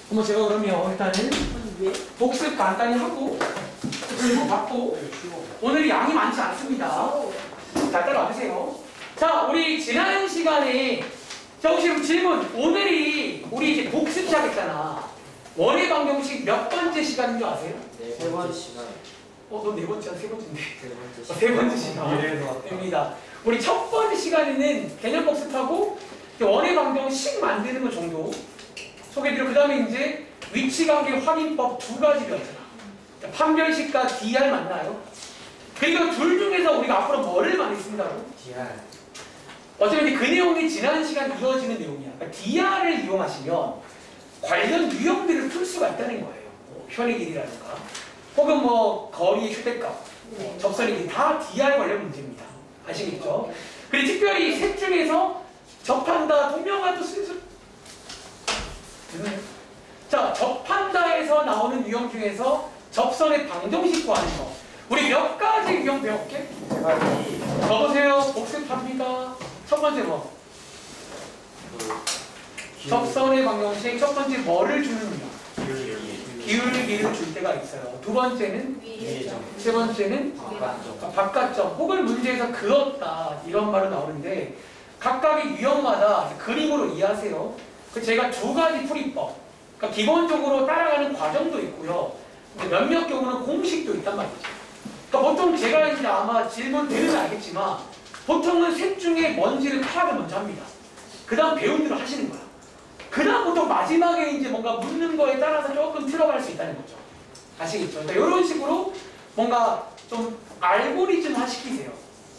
그럼 제가 그러면 일단은 복습 간단히 하고 그리고 받고 오늘 양이 많지 않습니다. 잘 따라와 주세요. 자, 우리 지난 시간에 자 혹시 질문 오늘이 우리 이제 복습 시작했잖아. 원의 방정식 몇 번째 시간인 줄 아세요? 세 번째 시간. 너 네 번째야 세 번째인데. 세 번째 시간. 세 번째 시간입니다. 우리 첫 번째 시간에는 개념 복습하고 원의 방정식 만드는 것 정도 소개해드리고 그 다음에 이제 위치관계 확인법 두 가지 배웠잖아. 판별식과 DR 맞나요? 그리고 둘 중에서 우리가 앞으로 뭐를 많이 쓴다고? DR. 어차피 그 내용이 지난 시간 이어지는 내용이야. 그러니까 DR을 이용하시면 관련 유형들을 풀 수가 있다는 거예요. 뭐 편의 길이라든가 혹은 뭐 거리의 휴대값, 접선의 길이 다 DR 관련 문제입니다. 아시겠죠? 그리고 특별히 셋 중에서 접한다, 동명하도 순수 자, 접한다에서 나오는 유형 중에서 접선의 방정식 구하는 거 우리 몇 가지 유형 배울게? 적으세요. 복습합니다. 첫 번째 뭐? 접선의 방정식 첫 번째 뭐를 주는 유형? 기울기를 줄 때가 있어요. 두 번째는? 세 번째는? 바깥점 혹은 문제에서 그었다 이런 말은 나오는데 각각의 유형마다 그림으로 이해하세요. 제가 두 가지 풀이법 그러니까 기본적으로 따라가는 과정도 있고요. 몇몇 경우는 공식도 있단 말이죠. 그러니까 보통 제가 이제 아마 질문 들으면 알겠지만 보통은 셋 중에 뭔지를 파악을 먼저 합니다. 그 다음 배운 대로 하시는 거야. 그 다음 보통 마지막에 이제 뭔가 묻는 거에 따라서 조금 틀어갈 수 있다는 거죠. 아시겠죠? 그러니까 이런 식으로 뭔가 좀 알고리즘화 시키세요.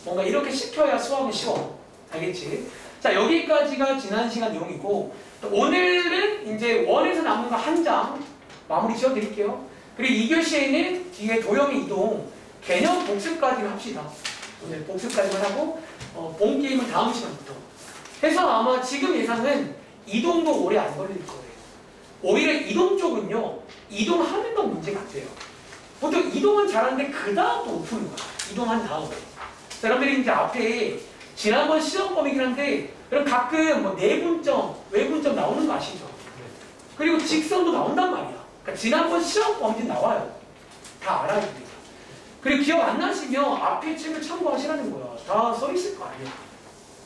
뭔가 이렇게 시켜야 수학은 쉬워. 알겠지? 자, 여기까지가 지난 시간 내용이고 오늘은 이제 원에서 남은 거 한 장 마무리 지어드릴게요. 그리고 2교시에는 뒤에 도형의 이동, 개념 복습까지 합시다. 오늘 복습까지만 하고 본 게임은 다음 시간부터 해서 아마 지금 예상은 이동도 오래 안 걸릴 거예요. 오히려 이동 쪽은요. 이동하는 건 문제가 안 돼요. 보통 이동은 잘하는데 그 다음 또 못 푸는 거야. 이동한 다음에. 자, 여러분들이 이제 앞에 지난번 시험범이긴 한데 그럼 가끔 뭐 내분점, 외분점 나오는 거 아시죠? 그리고 직선도 나온단 말이야. 그러니까 지난번 시험범이 나와요. 다 알아야 됩니다. 그리고 기억 안 나시면 앞에 책을 참고하시라는 거야. 다 써 있을 거 아니야.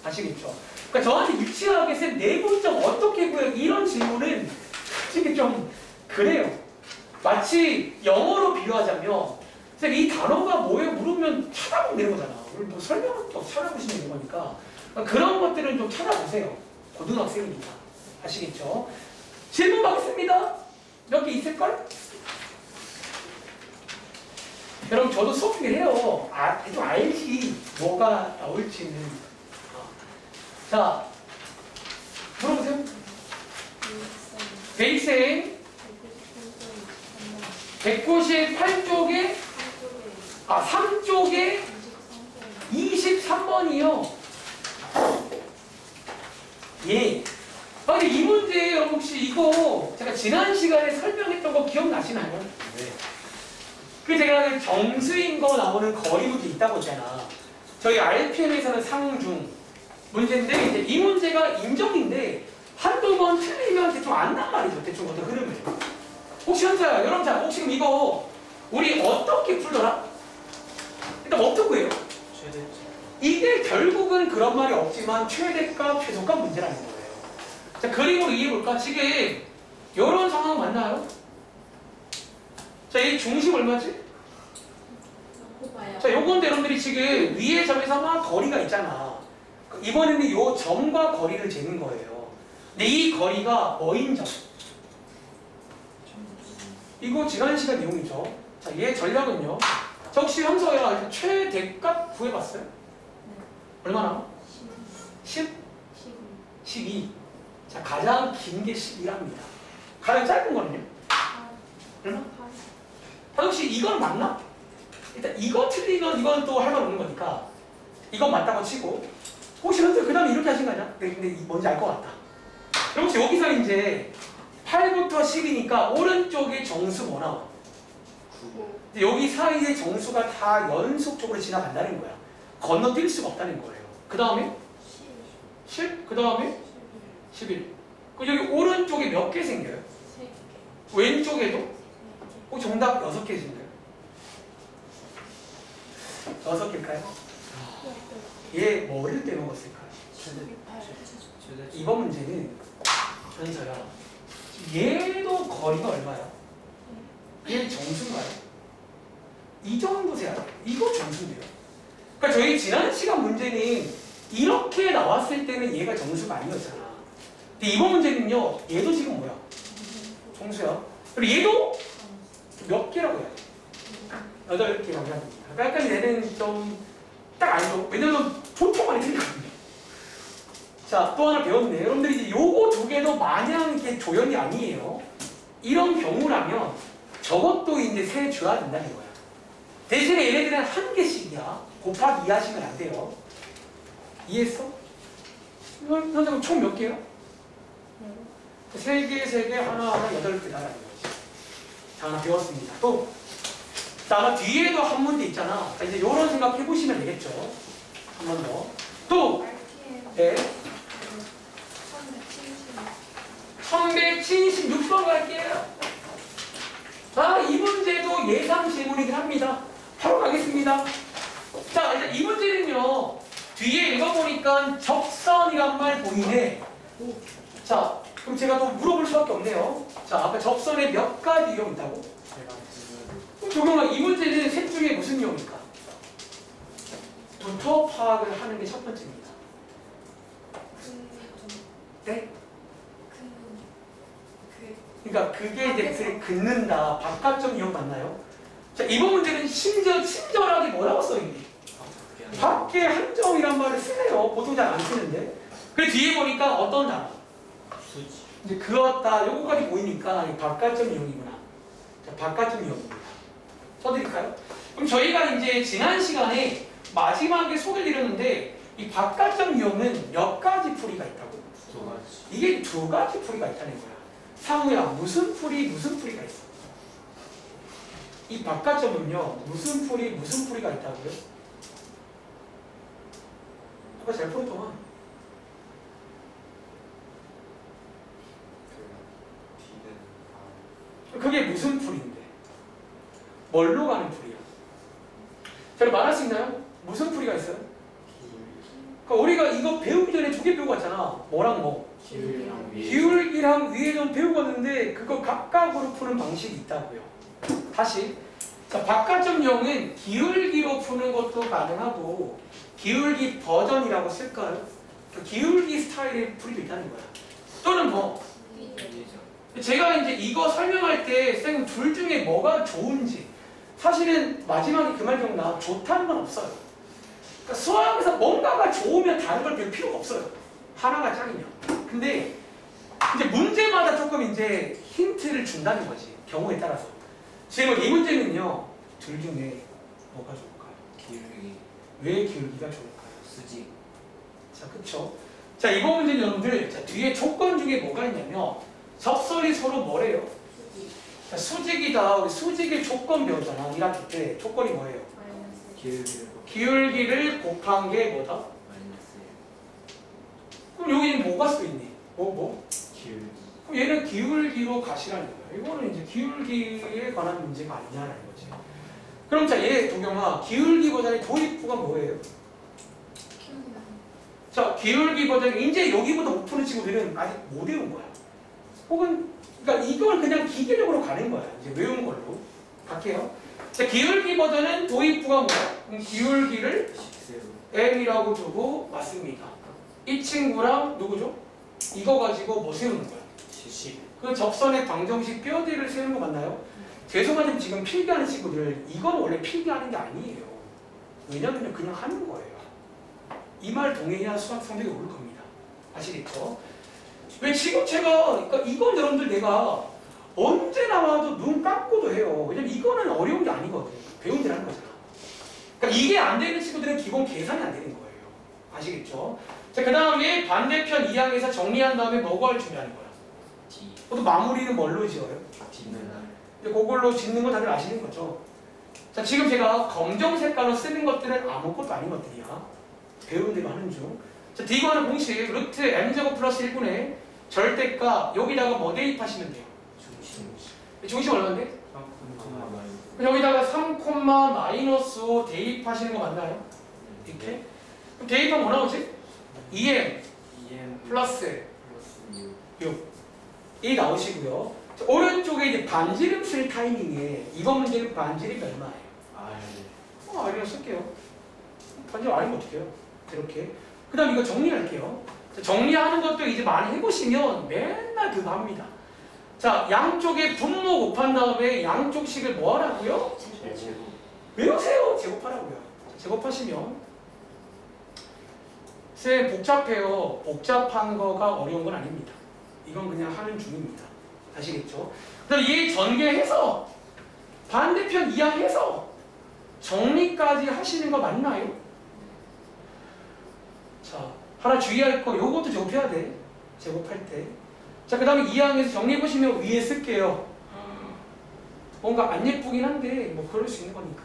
아시겠죠? 그러니까 저한테 유치하게 쌤 내분점 어떻게 구해요? 이런 질문은 솔직히 좀 그래요. 마치 영어로 비유하자면 쌤 이 단어가 뭐예요? 물으면 찾아보면 되는 거잖아. 뭐 설명을 또 찾아보시면 되는 거니까 그런 것들은 좀 찾아보세요. 고등학생이니까. 아시겠죠? 질문 받겠습니다. 몇 개 있을걸? 여러분 저도 수업 중에 해요. 좀 알지 뭐가 나올지는. 자, 물어보세요. 대입생 198쪽에 3쪽에 23번이요. 예. 근데 이 문제 여러분 혹시 이거 제가 지난 시간에 설명했던 거 기억나시나요? 네. 그 제가 정수인 거 나오는 거리 문제 있다고 했잖아. 저희 RPM에서는 상중 문제인데 이제 이 문제가 인정인데 한두 번 틀리면 대충 안단 말이죠. 대충 어떤 흐름을. 혹시 현자야, 여러분 자, 혹시 지금 이거 우리 어떻게 풀더라? 일단 어떻게 해요? 최대. 이게 결국은 그런 말이 없지만 최대값, 최소값 문제라는 거예요. 자, 그림으로 이해해볼까? 지금 이런 상황 맞나요? 자, 이 중심 얼마지? 자, 요건데 여러분들이 지금 위의 점에서 막 거리가 있잖아. 이번에는 이 점과 거리를 재는 거예요. 근데 이 거리가 뭐인 점? 이거 지난 시간 내용이죠. 자, 얘 전략은요. 자, 혹시 현서야 최대값 구해봤어요? 얼마나? 10? 12. 자, 가장 긴 게 12랍니다. 가장 짧은 거는요? 얼마? 혹시 이건 맞나? 일단 이거 틀리면 이건 또 할 말 없는 거니까 이건 맞다고 치고 혹시 현서 그 다음에 이렇게 하신 거 아니야? 근데 뭔지 알 것 같다. 그럼 혹시 여기서 이제 8부터 10이니까 오른쪽에 정수 뭐 나와? 9. 여기 사이의 정수가 다 연속적으로 지나간다는 거야. 건너뛸 수가 없다는 거예요. 그 다음에 10. 그 다음에 11. 그럼 여기 오른쪽에 몇 개 생겨요? 왼쪽에도 정답 6개 준대요. 6개일까요? 얘 뭐를 빼먹었을까요? 이번 문제는 현서야. 얘도 거리가 얼마야? 얘 정수인가요? 이 정도 세야 돼요. 이거 정수인데요. 그러니까 저희 지난 시간 문제는 이렇게 나왔을 때는 얘가 정수가 아니었잖아. 근데 이번 문제는요, 얘도 지금 뭐야? 정수야. 그리고 얘도 몇 개라고 해야 돼? 8개라고 해야 됩니다. 그러니까 얘는 좀 딱 아니죠. 왜냐면 보통 많이 틀리거든요. 자, 또 하나 배웠네. 여러분들이 이제 요거 2개도 마냥 이렇게 조연이 아니에요. 이런 경우라면 저것도 이제 세줘야 된다는 거야. 대신에 얘네들은 1개씩이야. 곱하기 2 하시면 안 돼요. 이해했어? 선생님 총 몇 개요? 3개, 3개, 하나, 8개 나라는 거지. 자, 하나 배웠습니다. 또, 자, 아마 뒤에도 한 문제 있잖아. 자, 이제 요런 생각 해보시면 되겠죠. 한 번 더. 또, 네. 1176번 갈게요. 자, 이 문제도 예상 질문이긴 합니다. 바로 가겠습니다. 자, 이제 이 문제는요, 뒤에 읽어보니까 접선이란 말 보이네. 자, 그럼 제가 또 물어볼 수밖에 없네요. 자, 아까 접선에 몇 가지 유형 있다고? 조경아, 이 문제는 셋 중에 무슨 유형일까? 두터 파악을 하는 게 첫 번째입니다. 네? 그러니까 그게 이제 글에 긋는다, 바깥점 유형 맞나요? 자, 이번 문제는 심지어 친절하게 뭐라고 써있니? 밖에 한정이란 말을 쓰네요. 보통 잘 안 쓰는데. 그리고 뒤에 보니까 어떤 단어? 이제 그었다, 요거까지 보이니까 바깥점 유형이구나. 자, 바깥점 유형입니다. 써드릴까요? 그럼 저희가 이제 지난 시간에 마지막에 소개를 드렸는데 이 바깥점 유형은 몇 가지 풀이가 있다고? 2가지. 이게 2가지 풀이가 있다는 거야. 상우야, 무슨 풀이가 있어? 이 바깥점은요, 무슨 풀이가 있다고요? 아까 잘 풀었더만. 그게 무슨 풀인데? 뭘로 가는 풀이야? 제가 말할 수 있나요? 무슨 풀이가 있어요? 그러니까 우리가 이거 배우기 전에 2개 배우고 왔잖아. 뭐랑 뭐? 기울기랑 위에 좀 배우고 왔는데 그거 각각으로 푸는 방식이 있다고요. 다시. 자, 바깥점 유형은 기울기로 푸는 것도 가능하고 기울기 버전이라고 쓸까요? 그러니까 기울기 스타일의 풀이도 있다는 거야. 또는 뭐? 제가 이제 이거 설명할 때 쌤 둘 중에 뭐가 좋은지 사실은 마지막에 그 말 기억나. 좋다는 건 없어요. 그러니까 수학에서 뭔가가 좋으면 다른 걸 배울 필요가 없어요. 하나가 짱이면. 근데 이제 문제마다 조금 이제 힌트를 준다는 거지. 경우에 따라서. 지금 이 문제는요. 둘 중에 뭐가 좋을까요? 기울기. 왜 기울기가 좋을까요? 수직. 자, 그쵸? 자, 이번 문제는 여러분들 자, 뒤에 조건 중에 뭐가 있냐면 접선이 서로 뭐래요? 자, 수직이다. 우리 수직의 조건 배웠잖아. 1학기 때 조건이 뭐예요? 기울기를 곱한 게 뭐다? 마이너스. 그럼 여기는 뭐가 쓰여있니? 뭐? 기울기. 그럼 얘는 기울기로 가시라는 거야. 이거는 이제 기울기에 관한 문제가 아니냐라는 거지. 그럼 자, 얘 도경아, 기울기 버전의 도입부가 뭐예요? 자, 기울기 버전 이제 여기보다 못 푸는 친구들은 아직 못 외운 거야. 혹은 그러니까 이걸 그냥 기계적으로 가는 거야. 이제 외운 걸로 갈게요. 자, 기울기 버전은 도입부가 뭐야? 기울기를 m이라고 두고 맞습니다. 이 친구랑 누구죠? 이거 가지고 뭐 세우는 거야? 그 접선의 방정식 뼈대를 세우는 거 맞나요? 죄송하지만 지금 필기하는 친구들 이건 원래 필기하는 게 아니에요. 왜냐면 그냥 하는 거예요. 이 말 동의해야 수학 성적이 오를 겁니다. 아시겠죠? 왜 지금 제가 그러니까 이건 여러분들 내가 언제 나와도 눈 감고도 해요. 왜냐면 이거는 어려운 게 아니거든. 배운 대로 하는 거잖아. 그러니까 이게 안 되는 친구들은 기본 계산이 안 되는 거예요. 아시겠죠? 자, 그 다음에 반대편 2항에서 정리한 다음에 뭐 구할 준비하는 거야? 그것도 마무리는 뭘로 지어요? 근데 그걸로 짓는 거 다들 아시는 거죠? 자, 지금 제가 검정 색깔로 쓰는 것들은 아무것도 아닌 것들이야. 배운 대로 하는 중. 자, D 구하는 공식 루트 m제곱 플러스 1분의 절대값 여기다가 뭐 대입하시면 돼요? 중심 얼마인데? 3,5 여기다가 3, 마이너스 5 대입하시는 거 맞나요? 이렇게? 그럼 대입하면 뭐 나오지? 2m 2m 플러스 플러스 6 이 나오시고요. 자, 오른쪽에 이제 반지름 쓸 타이밍에 이번 문제는 반지름이 얼마예요? 6. R이라고 쓸게요. 반지름 R이면 어떻게 해요? 이렇게. 그 다음 이거 정리할게요. 자, 정리하는 것도 이제 많이 해보시면 맨날 그거 합니다. 자, 양쪽에 분모 곱한 다음에 양쪽 식을 뭐 하라고요? 제곱. 외우세요. 제곱하라고요. 제곱하시면 쌤 복잡해요. 복잡한 거가 어려운 건 아닙니다. 이건 그냥 하는 중입니다. 아시겠죠? 그다음 얘 전개해서 반대편 이항해서 정리까지 하시는 거 맞나요? 자, 하나 주의할 거 요것도 제곱해야 돼. 제곱할 때. 자, 그 다음에 이항에서 정리해보시면 위에 쓸게요. 뭔가 안 예쁘긴 한데 뭐 그럴 수 있는 거니까.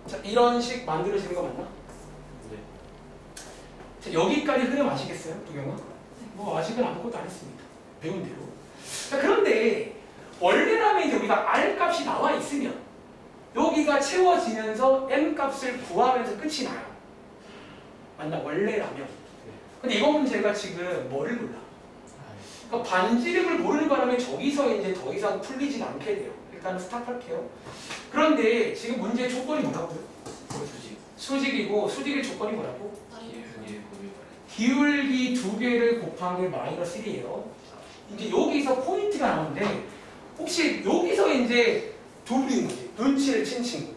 자, 이런 식 만들어지는 거 맞나? 네. 자, 여기까지 흐름 아시겠어요? 도경아? 뭐 아직은 아무것도 안 했습니다. 배운 대로. 자, 그런데 원래라면 이제 우리가 R 값이 나와 있으면 여기가 채워지면서 M 값을 구하면서 끝이 나요. 맞나? 원래라면. 근데 이번 문제가 지금 뭐를 몰라? 그러니까 반지름을 모르는 바람에 저기서 이제 더 이상 풀리진 않게 돼요. 일단은 스탑할게요. 그런데 지금 문제의 조건이 뭐라고요? 수직이고 수직의 조건이 뭐라고? 기울기 두 개를 곱한 게 마이너스 1이에요. 이제 여기서 포인트가 나오는데 혹시 여기서 이제 도류인 거지. 눈치를 챈 친구.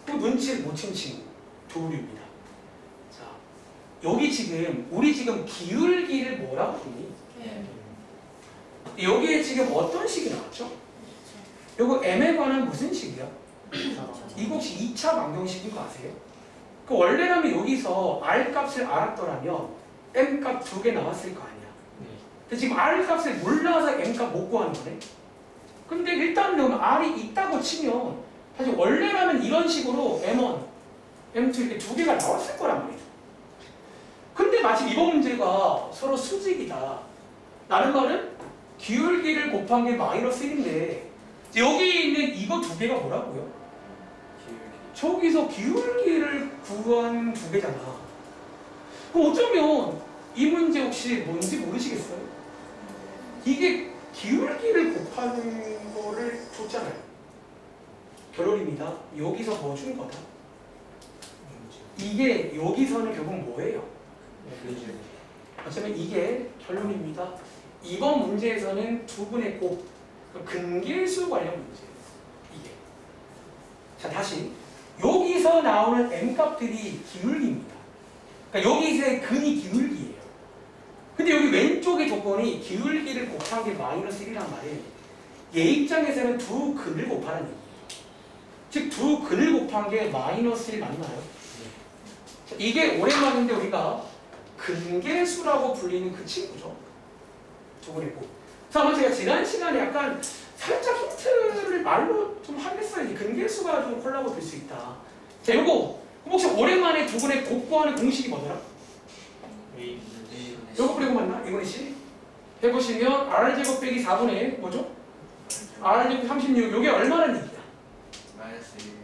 또 눈치를 못 챈 친구. 도류입니다. 자, 여기 지금 우리 지금 기울기를 뭐라고 부르니? 여기에 지금 어떤 식이 나왔죠? 요거 M에 관한 무슨 식이야? 이거 혹시 2차 방정식인 거 아세요? 그 원래라면 여기서 R 값을 알았더라면 M 값 두 개 나왔을 거 아니야. 근데 지금 R 값을 몰라서 M 값 못 구하는 거네. 근데 일단 여기 R이 있다고 치면 사실 원래라면 이런 식으로 M1, M2 이렇게 두 개가 나왔을 거란 말이죠. 근데 마침 이번 문제가 서로 수직이다. 라는 말은 기울기를 곱한 게 마이너스 1인데 여기 있는 이거 두 개가 뭐라고요? 저기서 기울기를 구한 두 개잖아. 그럼 어쩌면 이 문제 혹시 뭔지 모르시겠어요? 이게 기울기를 곱하는 거를 줬잖아요. 결론입니다. 여기서 뭐 준 거다? 이게 여기서는 결국 뭐예요? 어쩌면 이게 결론입니다. 이번 문제에서는 두 분의 곱, 근계수 관련 문제예요. 이게. 자, 다시. 여기서 나오는 M값들이 기울기입니다. 그러니까 여기서의 근이 기울기예요. 근데 여기 왼쪽의 조건이 기울기를 곱한 게 마이너스 1이란 말이에요. 얘 입장에서는 두 근을 곱하는 얘기예요. 즉, 두 근을 곱한 게 마이너스 1 맞나요? 자, 이게 오랜만인데 우리가 근계수라고 불리는 그 친구죠. 저번에 고. 자, 아마 제가 지난 시간에 약간 살짝 힌트를 말로 좀 하겠어요. 이제 근계수가 좀 콜라보 될 수 있다. 자, 요거 혹시 오랜만에 두 분의 곱구하는 공식이 뭐더라? 요거 그리고 맞나? 이번에 C 해보시면 R제곱 빼기 4분의 뭐죠? R제곱 36. 요게 얼마나 얘기야?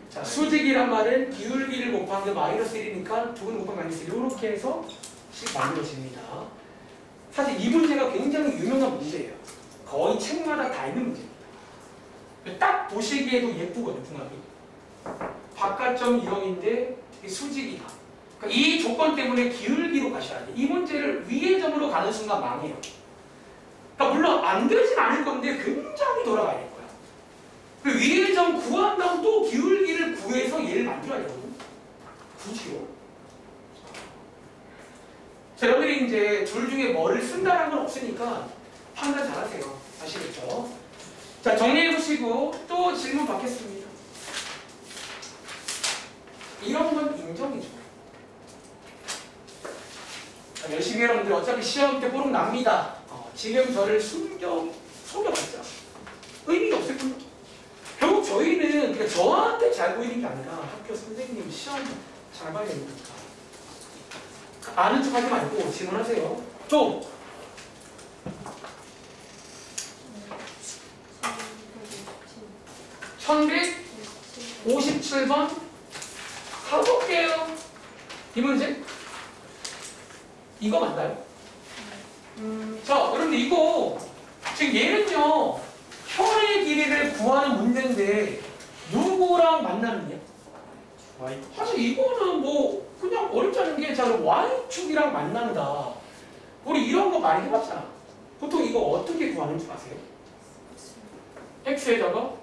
자, 수직이란 말은 기울기를 곱한 게 마이너스 1이니까 두 분 곱한 마이너스 1 이렇게 해서 식 만들어집니다. 사실 이 문제가 굉장히 유명한 문제예요. 거의 책마다 다 있는 문제입니다. 딱 보시기에도 예쁘거든요, 궁합이. 바깥점 0인데 되게 수직이다. 그러니까 이 조건 때문에 기울기로 가셔야 돼. 이 문제를 위의 점으로 가는 순간 망해요. 그러니까 물론 안 되진 않을 건데 굉장히 돌아가야 될 거야. 그 위의 점 구한 다음 또 기울기를 구해서 얘를 만들어야 되거든. 굳이요. 자, 여러분들이 이제 둘 중에 뭐를 쓴다는 건 없으니까 판단 잘하세요. 아시겠죠? 자, 정리해보시고 또 질문 받겠습니다. 이런 건 인정이죠. 자, 열심히 여러분들 어차피 시험 때 보름 납니다. 지금 저를 속여봤자 의미가 없을 뿐이야. 결국 저희는 그러니까 저한테 잘 보이는 게 아니라 학교 선생님 시험 잘 봐야 되니까. 아는 척 하지 말고 질문하세요. 또 1157번 가볼게요. 이 문제 이거 맞나요? 자, 여러분들 이거 지금 얘는요 현의 길이를 구하는 문제인데 누구랑 만나느냐? Y. 사실 이거는 뭐 그냥 어렵지 않은 게 자, y축이랑 만난다. 우리 이런 거 많이 해봤잖아. 보통 이거 어떻게 구하는 줄 아세요? x에다가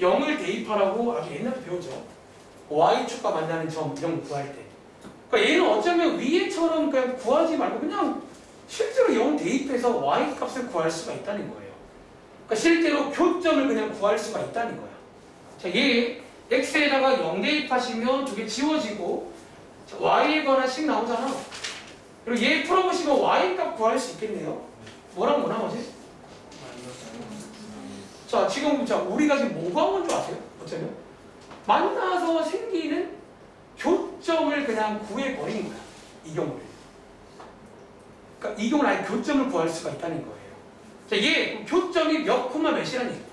0을 대입하라고 아주 옛날에 배우죠. y축과 만나는 점 이런 거 구할 때. 그러니까 얘는 어쩌면 위에처럼 그냥 구하지 말고 그냥 실제로 0 대입해서 y 값을 구할 수가 있다는 거예요. 그러니까 실제로 교점을 그냥 구할 수가 있다는 거야. 자, 얘 x에다가 0 대입하시면 두 개 지워지고 자, y에 관한 식 나오잖아. 그리고 얘 풀어보시면 y 값 구할 수 있겠네요. 뭐랑 뭐 나오지? 자, 지금 자 우리가 지금 뭐가 온 줄 아세요? 어쩌면 만나서 생기는 교점을 그냥 구해버린 거야. 이 경우를. 그러니까 이 경우는 아예 교점을 구할 수가 있다는 거예요. 자, 얘 교점이 몇 콤마 몇이라는 얘기야.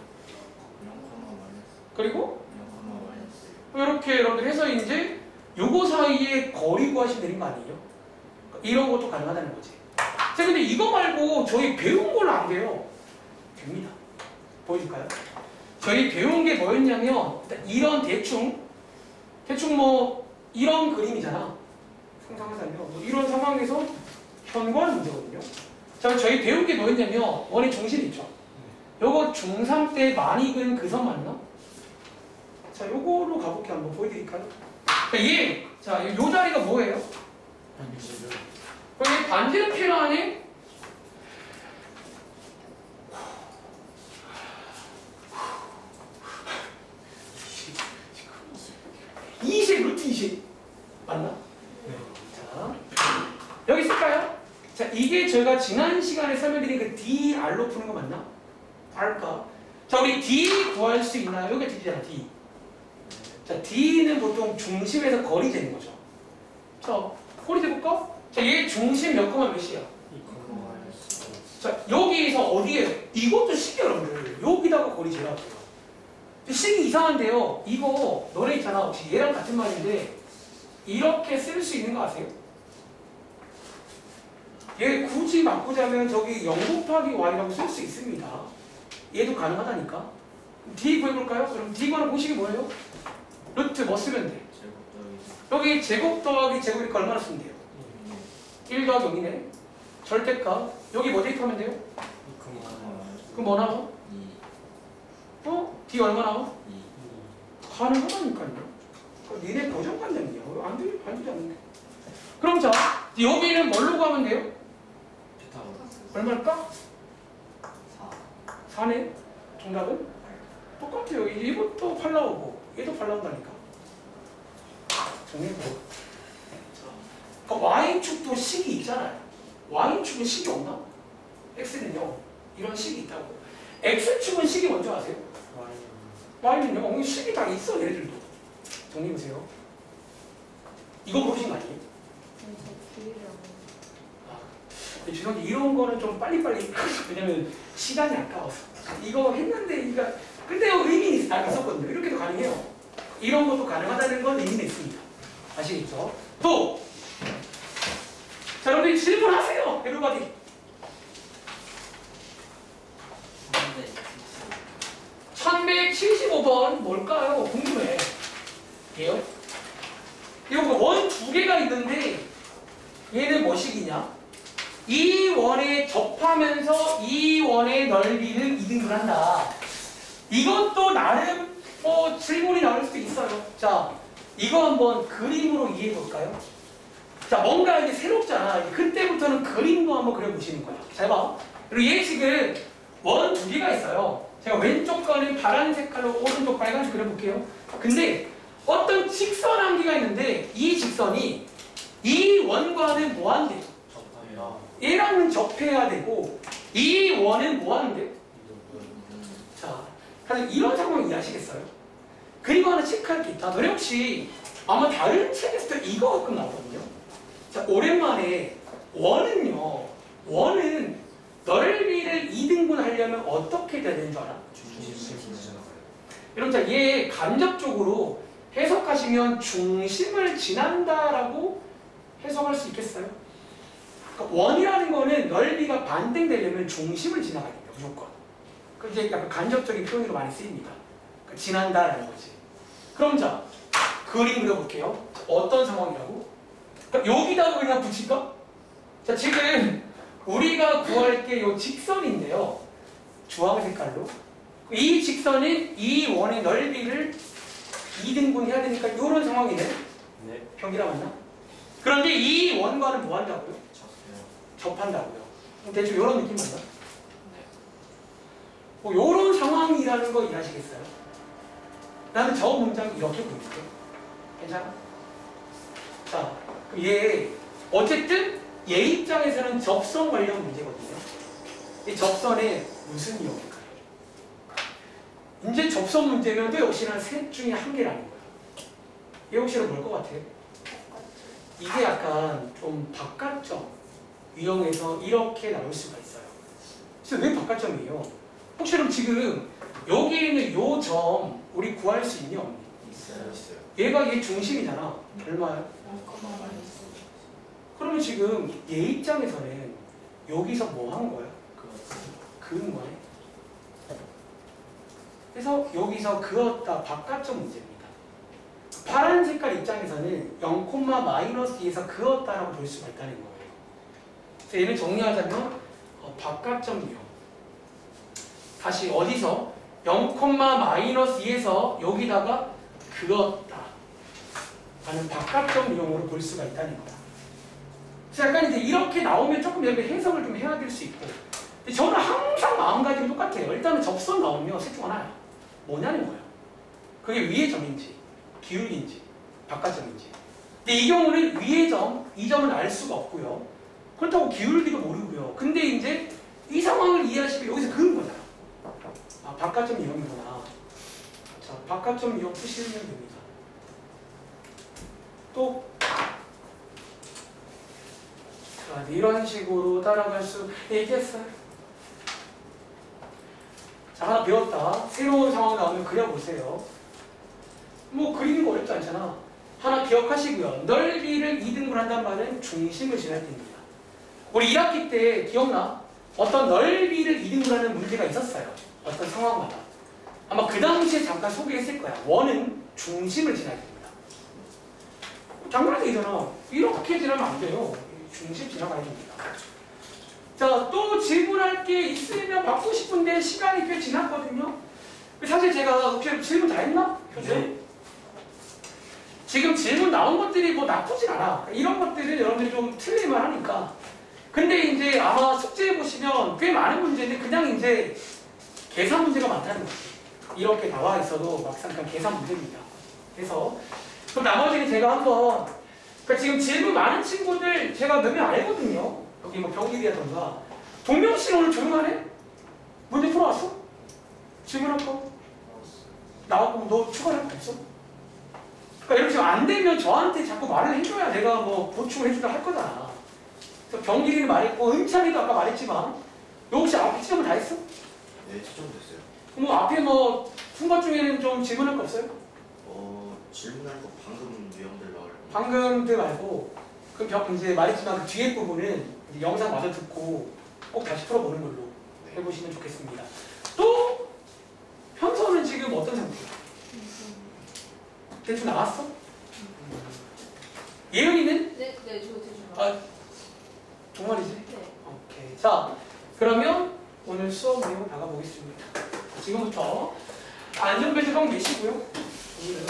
그리고 이렇게 여러분들 해서 이제 요거 사이에 거리 구하시면 되는 거 아니에요? 이런 것도 가능하다는 거지. 자, 근데 이거 말고 저희 배운 건 안 돼요. 됩니다. 보여줄까요? 저희 배운 게 뭐였냐면 이런 대충 뭐 이런 그림이잖아. 상상하자면 뭐 이런 상황에서 현관 문제거든요. 자, 저희 배운 게 뭐였냐면 원의 중심 있죠. 요거 중3 때 많이 그린 그 선 맞나? 자, 요거로 가볼게 한번 보여드릴까요? 자, 요 자리가 뭐예요? 여기 반지름 필요하니? 이식 루트 이식 맞나? 네. 자, 여기 쓸까요? 자, 이게 저희가 지난 시간에 설명드린 그 DR로 푸는 거 맞나? R가. 자, 우리 D 구할 수 있나요? 여기가 D잖아, D. 자, D는 보통 중심에서 거리 재는 거죠. 자, 거리 재볼까? 자, 얘 중심 몇 콤마 몇이야? 자, 여기서 어디에? 이것도 식이야, 여러분들. 여기다가 거리 재라고요. 식이 이상한데요. 이거 너네 있잖아. 혹시 얘랑 같은 말인데 이렇게 쓸 수 있는 거 아세요? 얘 굳이 바꾸자면 저기 0 곱하기 y라고 쓸 수 있습니다. 얘도 가능하다니까. D 구해볼까요? 그럼 D 구하는 공식이 뭐예요? 루트 뭐 쓰면 돼? 여기 제곱 더하기 제곱이니까 얼마나 쓰면 돼요? 1 더하기 0이네. 절대값. 여기 뭐 대입하면 돼요? 그럼 뭐 나와? D 얼마 나와? 가능하다니까요. 니네 고정관념이야. 안 되지 않는데. 그럼 자, 여기는 뭘로 가면 돼요? 얼마일까? 4네. 정답은? 똑같아요. 얘부터 8 나오고 얘도 8 나온다니까. 정리해보. 그러니까 Y축도 식이 있잖아요. Y축은 식이 없나? X는요. 이런 식이 있다고. X축은 식이 뭔지 아세요? Y는요. 식이 다 있어. 얘네들도. 정리해보세요. 이거 모르신 거 아니에요? 죄송한데 이런 거는 좀 빨리빨리 왜냐면 시간이 아까워서 이거 했는데 이거 근데 의미 있었거든요. 이렇게도 가능해요. 이런 것도 가능하다는 건 의미는 있습니다. 아시겠죠? 또! 자, 여러분들 질문하세요. 에브리바디. 네. 1175번 뭘까요? 궁금해. 얘요? 이거 원 두 개가 있는데 얘는 뭐식이냐? 이 원에 접하면서 이 원의 넓이를 이등분 한다. 이것도 나름 뭐 질문이 나올 수도 있어요. 자, 이거 한번 그림으로 이해해 볼까요? 자, 뭔가 이제 새롭잖아. 그때부터는 그림도 한번 그려보시는 거야. 잘 봐. 그리고 얘 지금 원 두 개가 있어요. 제가 왼쪽 거는 파란 색깔로 오른쪽 빨간색 그려볼게요. 근데 어떤 직선 한 개가 있는데 이 직선이 이 원과는 뭐 한대? 얘랑은 접해야 되고 이 원은 뭐 하는데? 자, 사실 이런 상황 이해하시겠어요? 그리고 하나 체크할 게 있다. 너네 혹시 아마 다른 책에서도 이거 가끔 나오거든요. 자, 오랜만에 원은요. 원은 넓이를 2등분 하려면 어떻게 돼야 되는 줄 알아? 여러분 자, 얘 간접적으로 해석하시면 중심을 지난다라고 해석할 수 있겠어요? 그러니까 원이라는 거는 넓이가 반등되려면 중심을 지나가야 됩니다. 무조건. 그 이제 약간 간접적인 표현으로 많이 쓰입니다. 그러니까 지난다라는 거지. 그럼 자, 그림 그려볼게요. 어떤 상황이라고? 그러니까 여기다가 그냥 붙일까? 자, 지금 우리가 구할 게 이 직선인데요. 주황 색깔로. 이 직선은 이 원의 넓이를 2등분 해야 되니까 이런 상황이네. 네. 평기라 맞나? 그런데 이 원과는 뭐 한다고요? 접한다고요. 대충 이런 느낌 맞나? 뭐 이런 상황이라는 거 이해하시겠어요? 나는 저 문장 이렇게 보일게. 괜찮아? 자, 그럼 얘 어쨌든 얘 입장에서는 접선 관련 문제거든요. 이 접선에 무슨 이용일까요? 이제 접선 문제면 또 역시나 셋 중에 한 개라는 거예요. 얘 혹시나 뭘 것 같아요? 이게 약간 좀 바깥점 유형에서 이렇게 나올 수가 있어요. 그래서 왜 바깥점이에요? 혹시 그럼 지금 여기 있는 요 점 우리 구할 수 있냐 없니? 있어요. 얘가 얘 중심이잖아. 얼마야? 그러면 지금 얘 입장에서는 여기서 뭐 한 거야? 그은 거네. 그래서 여기서 그었다 바깥점 문제입니다. 파란 색깔 입장에서는 0,-2에서 그었다라고 볼 수가 있다는 거예요. 그래서 얘는 정리하자면 바깥점 유형. 다시 어디서 0,-2에서 여기다가 그었다 라는 바깥점 유형으로 볼 수가 있다는 거다. 그래서 약간 이제 이렇게 나오면 조금 여기 해석을 좀 해야 될 수 있고, 근데 저는 항상 마음가짐이 똑같아요. 일단은 접선 나오면 셋 중 하나야. 뭐냐는 거예요. 그게 위의 점인지 기울기인지 바깥점인지. 근데 이 경우는 위의 점, 이 점은 알 수가 없고요. 그렇다고 기울기도 모르고요. 근데 이제 이 상황을 이해하시면 여기서 그은 거잖아. 아, 바깥점 유형이구나. 자, 바깥점 유형 푸시면 됩니다. 또 자, 이런 식으로 따라갈 수 있겠어요. 자, 하나 배웠다. 새로운 상황 나오면 그려보세요. 뭐 그리는 거 어렵지 않잖아. 하나 기억하시고요. 넓이를 2등분 한단 말은 중심을 지날 때입니다. 우리 1학기 때 기억나? 어떤 넓이를 2등분하는 문제가 있었어요. 어떤 상황마다. 아마 그 당시에 잠깐 소개했을 거야. 원은 중심을 지나야 됩니다. 당연한 얘기잖아. 이렇게 지나면 안 돼요. 중심 지나가야 됩니다. 자, 또 질문할 게 있으면 받고 싶은데 시간이 꽤 지났거든요. 사실 제가 질문 다 했나? 네. 지금 질문 나온 것들이 뭐 나쁘진 않아. 이런 것들은 여러분들이 좀 틀릴만 하니까. 근데 이제 아마 숙제해 보시면 꽤 많은 문제인데 그냥 이제 계산 문제가 많다는 거지. 이렇게 나와 있어도 막상 그냥 계산 문제입니다. 그래서 그럼 나머지는 제가 한번, 그러니까 지금 질문 많은 친구들 제가 몇 명 알거든요. 여기 뭐 병일이라던가. 동명 씨는 오늘 조용하네? 문제 풀어왔어? 질문할 거? 나왔고 너 추가할 거 없어? 그러니까 이렇게 지금 안 되면 저한테 자꾸 말을 해줘야 내가 뭐 보충을 해주다 할 거잖아. 그래서 병일이는 말했고 은찬이도 아까 말했지만 너 혹시 앞에 지점을 다 했어? 네, 채점됐어요. 뭐 앞에 뭐 순간 중에는 좀 질문할 거 없어요? 질문할 거 방금 유형들 나올. 방금들 말고 그럼 이제 말했지만 그 뒤에 부분은 이제 영상 마저 듣고 꼭 다시 풀어보는 걸로 해보시면 좋겠습니다. 또 현서는 지금 어떤 상태야? 대충 나왔어? 예은이는? 네, 저 대충. 아 정말이지? 네. 오케이. 자, 그러면 오늘 수업 내용 나가보겠습니다. 지금부터 안전벨트 꼭 매시고요. 오늘은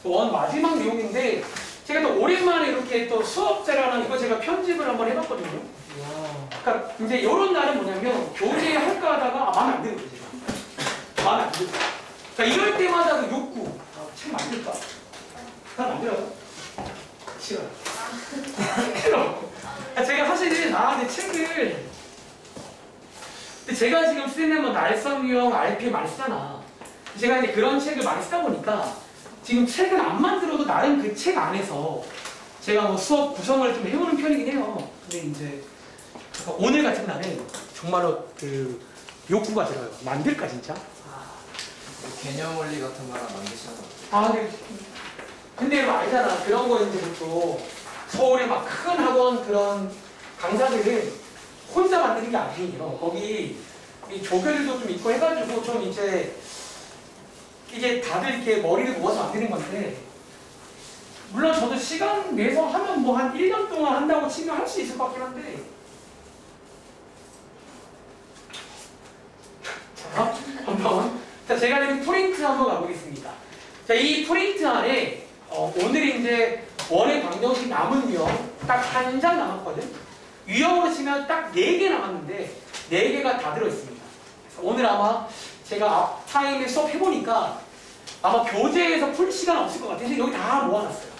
원 마지막 내용인데 제가 또 오랜만에 이렇게 또 수업자라는 이거 제가 편집을 한번 해봤거든요. 그러니까 이제 이런 날은 뭐냐면 교재 할까 하다가 마음에 안 드는 거지. 마음에 안 들어. 그러니까 이럴 때마다 그 욕구. 책 만들까? 잘 만들어요? 싫어요. 싫어. 제가 사실은 내 책을 근데 제가 지금 쓰는 뭐 날성유형, RP 많이 쓰잖아. 제가 이제 그런 책을 많이 쓰다 보니까 지금 책을 안 만들어도 나름 그 책 안에서 제가 뭐 수업 구성을 좀 해오는 편이긴 해요. 근데 이제 오늘 같은 날은 정말로 그 욕구가 들어요. 만들까 진짜? 개념 원리 같은 거랑 만드시는 거 아, 근데 이거 알잖아. 그런 거 이제 또 서울에 막 큰 학원 그런 강사들은 혼자 만드는 게 아니에요. 거기 이 조교들도 좀 있고 해가지고 좀 이제 이게 다들 이렇게 머리를 모아서 만드는 건데, 물론 저도 시간 내서 하면 뭐 한 1년 동안 한다고 치면 할 수 있을 것 같긴 한데. 자, 한번. 자, 제가 낸 프린트 한번 가보겠습니다. 자, 이 프린트 안에 오늘 이제 원의 방정식 남은 유형 딱 한 장 남았거든. 유형으로 치면 딱 4개 남았는데 4개가 다 들어있습니다. 그래서 오늘 아마 제가 앞 타임에 수업 해보니까 아마 교재에서 풀 시간 없을 것 같아요. 근데 여기 다 모아놨어요.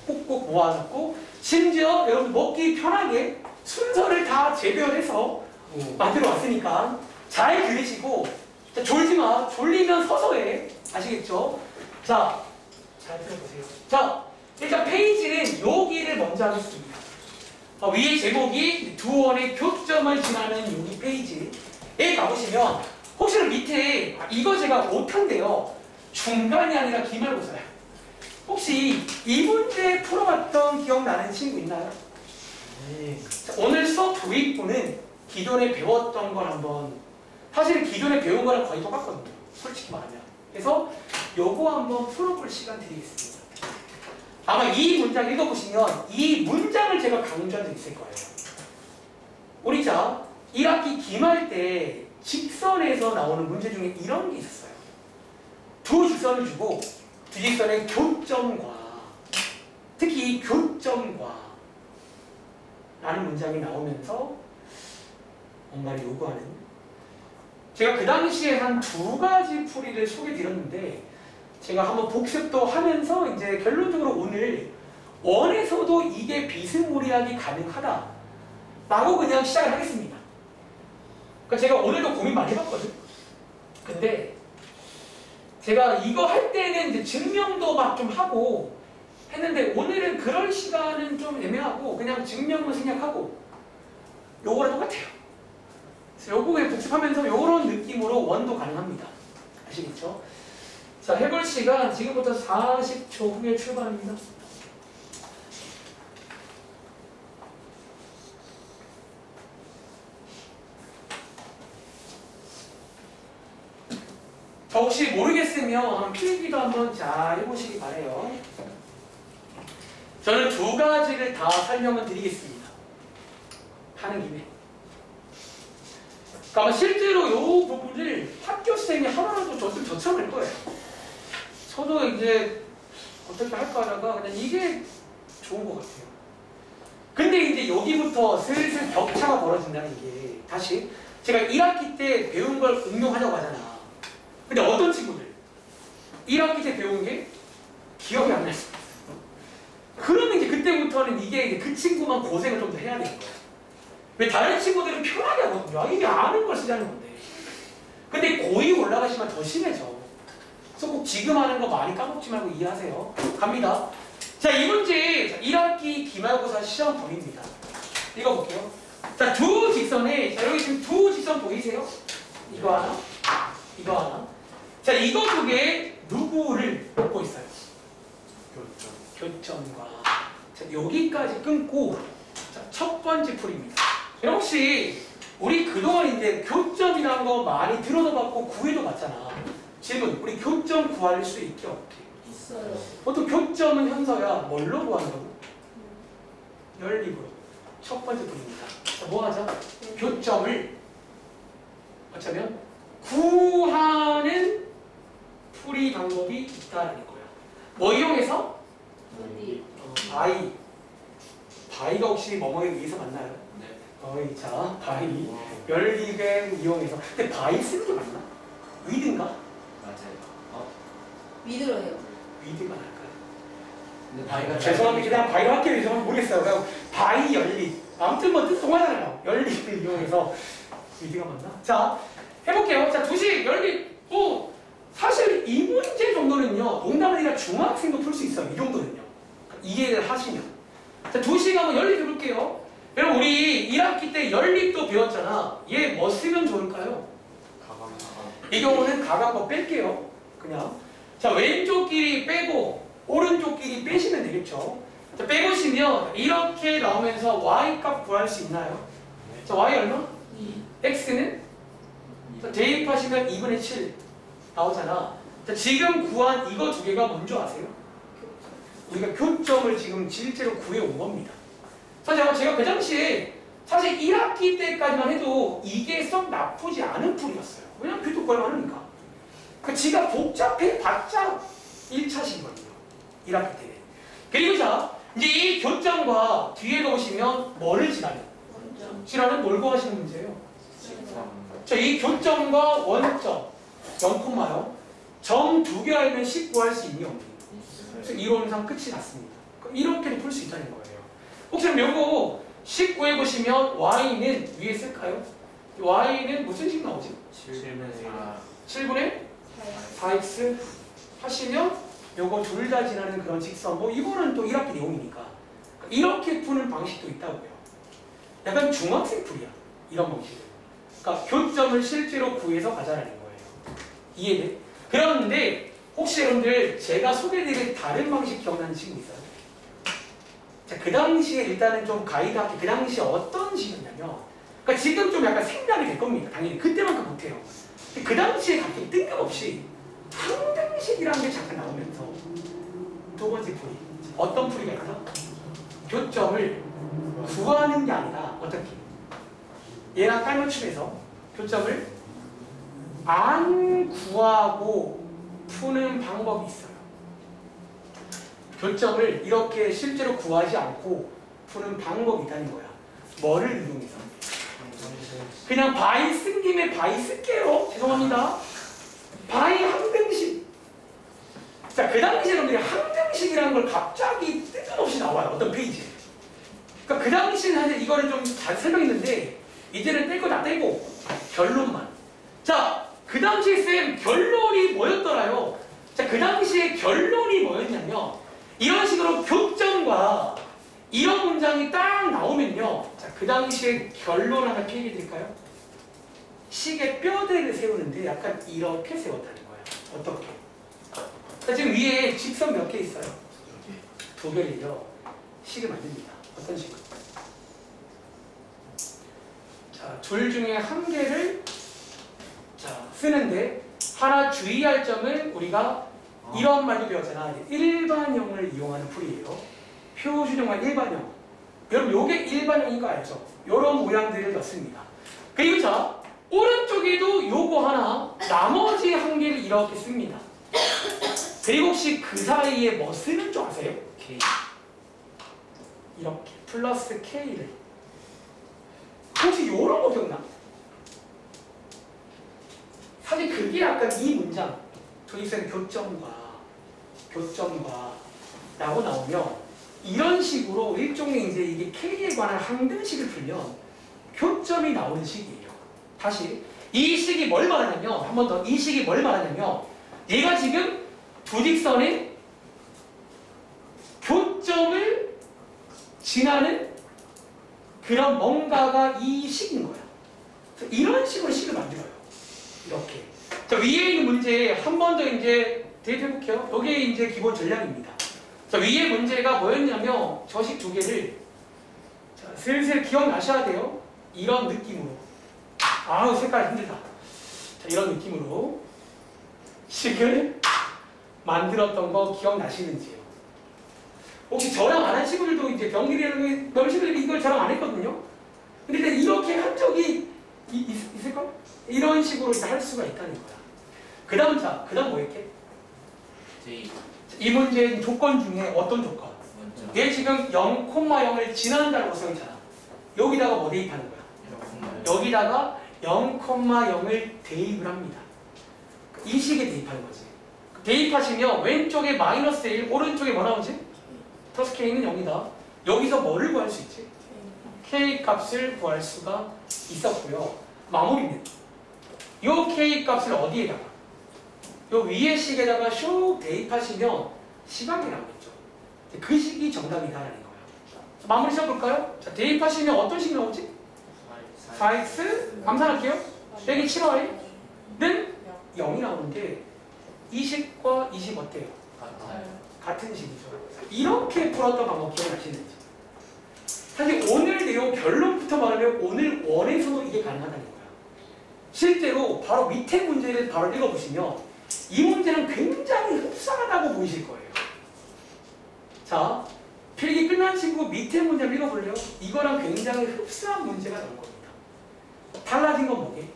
꼭꼭 모아놨고, 심지어 여러분 먹기 편하게 순서를 다 재별해서 만들어 왔으니까 잘 들으시고, 자, 졸지 마. 졸리면 서서 해. 아시겠죠? 자, 잘 들어보세요. 자, 일단 페이지는 여기를 먼저 하겠습니다. 위에 제목이 두 원의 교점을 지나는 여기 페이지에 가보시면 혹시나 밑에 이거 제가 못한데요. 중간이 아니라 기말고사예요. 혹시 이 문제 풀어봤던 기억나는 친구 있나요? 자, 오늘 수업 도입부는 기존에 배웠던 걸 한번, 사실 기존에 배운 거랑 거의 똑같거든요. 솔직히 말하면. 그래서 요거 한번 풀어볼 시간 드리겠습니다. 아마 이 문장 읽어보시면 이 문장을 제가 강조한 적 있을 거예요. 우리 자 1학기 기말 때 직선에서 나오는 문제 중에 이런 게 있었어요. 두 직선을 주고 두 직선의 교점과, 특히 이 교점과 라는 문장이 나오면서 뭔가를 요구하는, 제가 그 당시에 한 2가지 풀이를 소개드렸는데 제가 한번 복습도 하면서 이제 결론적으로 오늘 원에서도 이게 비스무리하게 가능하다 라고 그냥 시작을 하겠습니다. 그러니까 제가 오늘도 고민 많이 해봤거든. 근데 제가 이거 할 때는 이제 증명도 막 좀 하고 했는데 오늘은 그럴 시간은 좀 애매하고 그냥 증명만 생략하고 요거랑 똑같아요. 그래서 요거 그냥 복습하면서 요런 느낌으로 원도 가능합니다. 아시겠죠? 자, 해볼 시간 지금부터 40초 후에 출발합니다. 자, 혹시 모르겠으면 필기도 한번 잘 해보시기 바래요. 저는 2가지를 다 설명을 드리겠습니다. 하는 김에. 그러니까 실제로 이 부분을 학교생이 하나라도 줬으면 저참을 거예요. 저도 이제 어떻게 할까 하다가 그냥 이게 좋은 것 같아요. 근데 이제 여기부터 슬슬 격차가 벌어진다는 게, 다시 제가 1학기 때 배운 걸 응용하려고 하잖아. 근데 어떤 친구들 1학기 때 배운 게 기억이 안 날 수 있어. 그러면 이제 그때부터는 이게 이제 그 친구만 고생을 좀 더 해야 되는 거야. 왜 다른 친구들은 편하게 하거든요. 이게 아는 걸 쓰자는 건데. 근데 고2 올라가시면 더 심해져. 그래서 꼭 지금 하는 거 많이 까먹지 말고 이해하세요. 갑니다. 자, 이 문제 1학기 기말고사 시험 범위입니다. 읽어볼게요. 자, 두 직선에, 자, 여기 지금 두 직선 보이세요? 이거 하나, 이거 하나. 자, 이거 두 개 누구를 뽑고 있어요? 교점과. 자, 여기까지 끊고, 자, 첫 번째 풀입니다. 혹시 우리 그동안 이제 교점이라는 거 많이 들어도 봤고 구해도 봤잖아. 질문, 우리 교점 구할 수 있게 없게? 있어요. 보통 교점은 현서야 뭘로 구한다고? 연립으로. 첫 번째 풀입니다. 자, 뭐 하자? 교점을 어쩌면 구하는 풀이 방법이 있다는 거야. 뭐 이용해서? 어디? 바이가 혹시 뭐뭐에 의해서 맞나요? 네. 자, 바이. 연립을 이용해서. 근데 바이 쓰는 게 맞나? 위드인가? 맞아요. 믿으러 해요. 위드가 나을까요? 근데 바이가 죄송합니다. 그냥 바이로 할게요. 죄송합니다. 모르겠어요. 그냥 바이 연립. 아무튼 뭐 뜻 동하잖아요. 연립을 이용해서 위드가 맞나? 자, 해볼게요. 자, 두식 연립. 사실 이 문제 정도는요, 농담이 아니라 중학생도 풀 수 있어요. 이 정도는요. 이해를 하시면. 자, 두식 한번 연립 해볼게요. 여러분, 우리 1학기 때 연립도 배웠잖아. 얘 뭐 쓰면 좋을까요? 이 경우는 각 한번 뺄게요. 그냥. 자, 왼쪽 길이 빼고 오른쪽 길이 빼시면 되겠죠. 자, 빼보시면 이렇게 나오면서 y 값 구할 수 있나요? 자, y 얼마? 2. x는? 자, 대입하시면 2분의 7 나오잖아. 자, 지금 구한 이거 두 개가 뭔지 아세요? 우리가 교점을 지금 실제로 구해온 겁니다. 사실 제가 그 당시에 사실 1학기 때까지만 해도 이게 썩 나쁘지 않은 풀이었어요. 왜냐면 교도 구할 많으니까. 그 지가 복잡해 봤자 1차식이거든요. 1학기 때. 그리고 자, 이제 이 교점과 뒤에 오시면 뭐를 지나요? 원점. 지나는 뭘 구하시는 문제예요? 자, 이 교점과 원점, 0,0, 점 두 개 알면 10 구할 수 있니 없니? 그래서 이론상 끝이 났습니다. 이렇게도 풀 수 있다는 거예요. 혹시 요거 10 구해보시면 y는 위에 쓸까요? y는 무슨 식 나오지? 7분의 4x 하시면 요거 둘 다 지나는 그런 직선, 뭐 이거는 또 1학기 내용이니까 이렇게 푸는 방식도 있다고요. 약간 중학생 풀이야, 이런 방식은. 그러니까 교점을 실제로 구해서 가자라는 거예요. 이해돼? 그런데 혹시 여러분들 제가 소개해드린 다른 방식 기억나는 친구 있어요? 자, 그 당시에 일단은 좀 가이드할게. 그 당시에 어떤 식이었냐면, 그러니까 지금 좀 약간 생각이 될 겁니다. 당연히 그때만큼 못해요. 근데 그 당시에 갑자기 뜬금없이 항등식이라는 게 잠깐 나오면서 두 번째 풀이. 어떤 풀이가 있어? 교점을 구하는 게 아니라 어떻게? 얘랑 깔맞춤에서 교점을 안 구하고 푸는 방법이 있어요. 교점을 이렇게 실제로 구하지 않고 푸는 방법이 있다는 거야. 뭐를 이용해서? 그냥 바이 쓴 김에 바이 쓸게요. 죄송합니다. 바이 항등식. 자, 그 당시에 여러분들이 항등식이라는 걸 갑자기 뜬금없이 나와요. 어떤 페이지에. 그러니까 그 당시에는 사실 이거를 좀 잘 설명했는데 이제는 뗄 거 다 떼고 결론만. 자, 그 당시에 쌤 결론이 뭐였더라요? 자, 그 당시에 결론이 뭐였냐면 이런 식으로 교점과 이런 문장이 딱 나오면요. 자, 그 당시에 결론 하나 얘기해 드릴까요? 식의 뼈대를 세우는데 약간 이렇게 세웠다는 거야. 어떻게? 자, 지금 위에 직선 몇 개 있어요? 두 개를요. 식을 만듭니다. 어떤 식으로? 자, 둘 중에 한 개를 자, 쓰는데 하나 주의할 점은 우리가 이런 말도 배웠잖아. 일반형을 이용하는 풀이에요. 표준형과 일반형. 여러분 요게 일반형인 거 알죠? 요런 모양들을 넣습니다. 그리고 자, 오른쪽에도 요거 하나, 나머지 한 개를 이렇게 씁니다. 그리고 혹시 그 사이에 뭐 쓰는 줄 아세요? K. 이렇게 플러스 K를. 혹시 요런 거 기억나? 사실 그게 약간 이 문장 도입된 교점과 라고 나오면 이런 식으로 일종의 이제 이게 K에 관한 항등식을 풀면 교점이 나오는 식이에요. 다시 이 식이 뭘 말하냐면 한 번 더 이 식이 뭘 말하냐면 얘가 지금 두 직선의 교점을 지나는 그런 뭔가가 이 식인 거야. 그래서 이런 식으로 식을 만들어요. 이렇게. 자, 위에 있는 문제 한 번 더 이제 대입해 볼게요. 이게 이제 기본 전략입니다. 자, 위에 문제가 뭐였냐면 저 식 두 개를 자, 슬슬 기억나셔야 돼요. 이런 느낌으로. 아우, 색깔 힘들다. 자, 이런 느낌으로 식을 만들었던 거 기억나시는지요? 혹시 저랑 안 한 친구들도 이제 병길이라는 몇 친구들이 이걸 저랑 안 했거든요. 근데 이렇게 한 적이 있을까? 이런 식으로 할 수가 있다는 거야. 그 다음 뭐 했게? J. 이 문제의 조건 중에 어떤 조건? 원점. 얘 지금 0,0을 지난다고 써있잖아. 여기다가 뭐 대입하는 거야? 여기다가 0,0을 대입을 합니다. 이 식에 대입하는 거지. 대입하시면 왼쪽에 마이너스 1, 오른쪽에 뭐 나오지? 플러스 K는 0이다. 여기서 뭐를 구할 수 있지? K 값을 구할 수가 있었고요. 마무리는 요 K 값을 어디에다가? 요 위에 식에다가 슉 대입하시면 시각이 나오겠죠. 그 식이 정답이다라는 거예요. 자, 마무리 시작볼까요? 자, 대입하시면 어떤 식 나오지? 4x 감산할게요. 빼기 7y는 0이 나오는데 이 식과 이 식 어때요? 같아요. 같은 식이죠. 이렇게 풀었던 방법 기억나시는지? 사실 오늘 내용 결론부터 말하면 오늘 원에서도 이게 가능하다는 거야. 실제로 바로 밑에 문제를 바로 읽어보시면 이 문제는 굉장히 흡사하다고 보이실 거예요. 자, 필기 끝난 친구 밑에 문제를 읽어볼래요? 이거랑 굉장히 흡사한 문제가 나올 겁니다. 달라진 건 뭐게?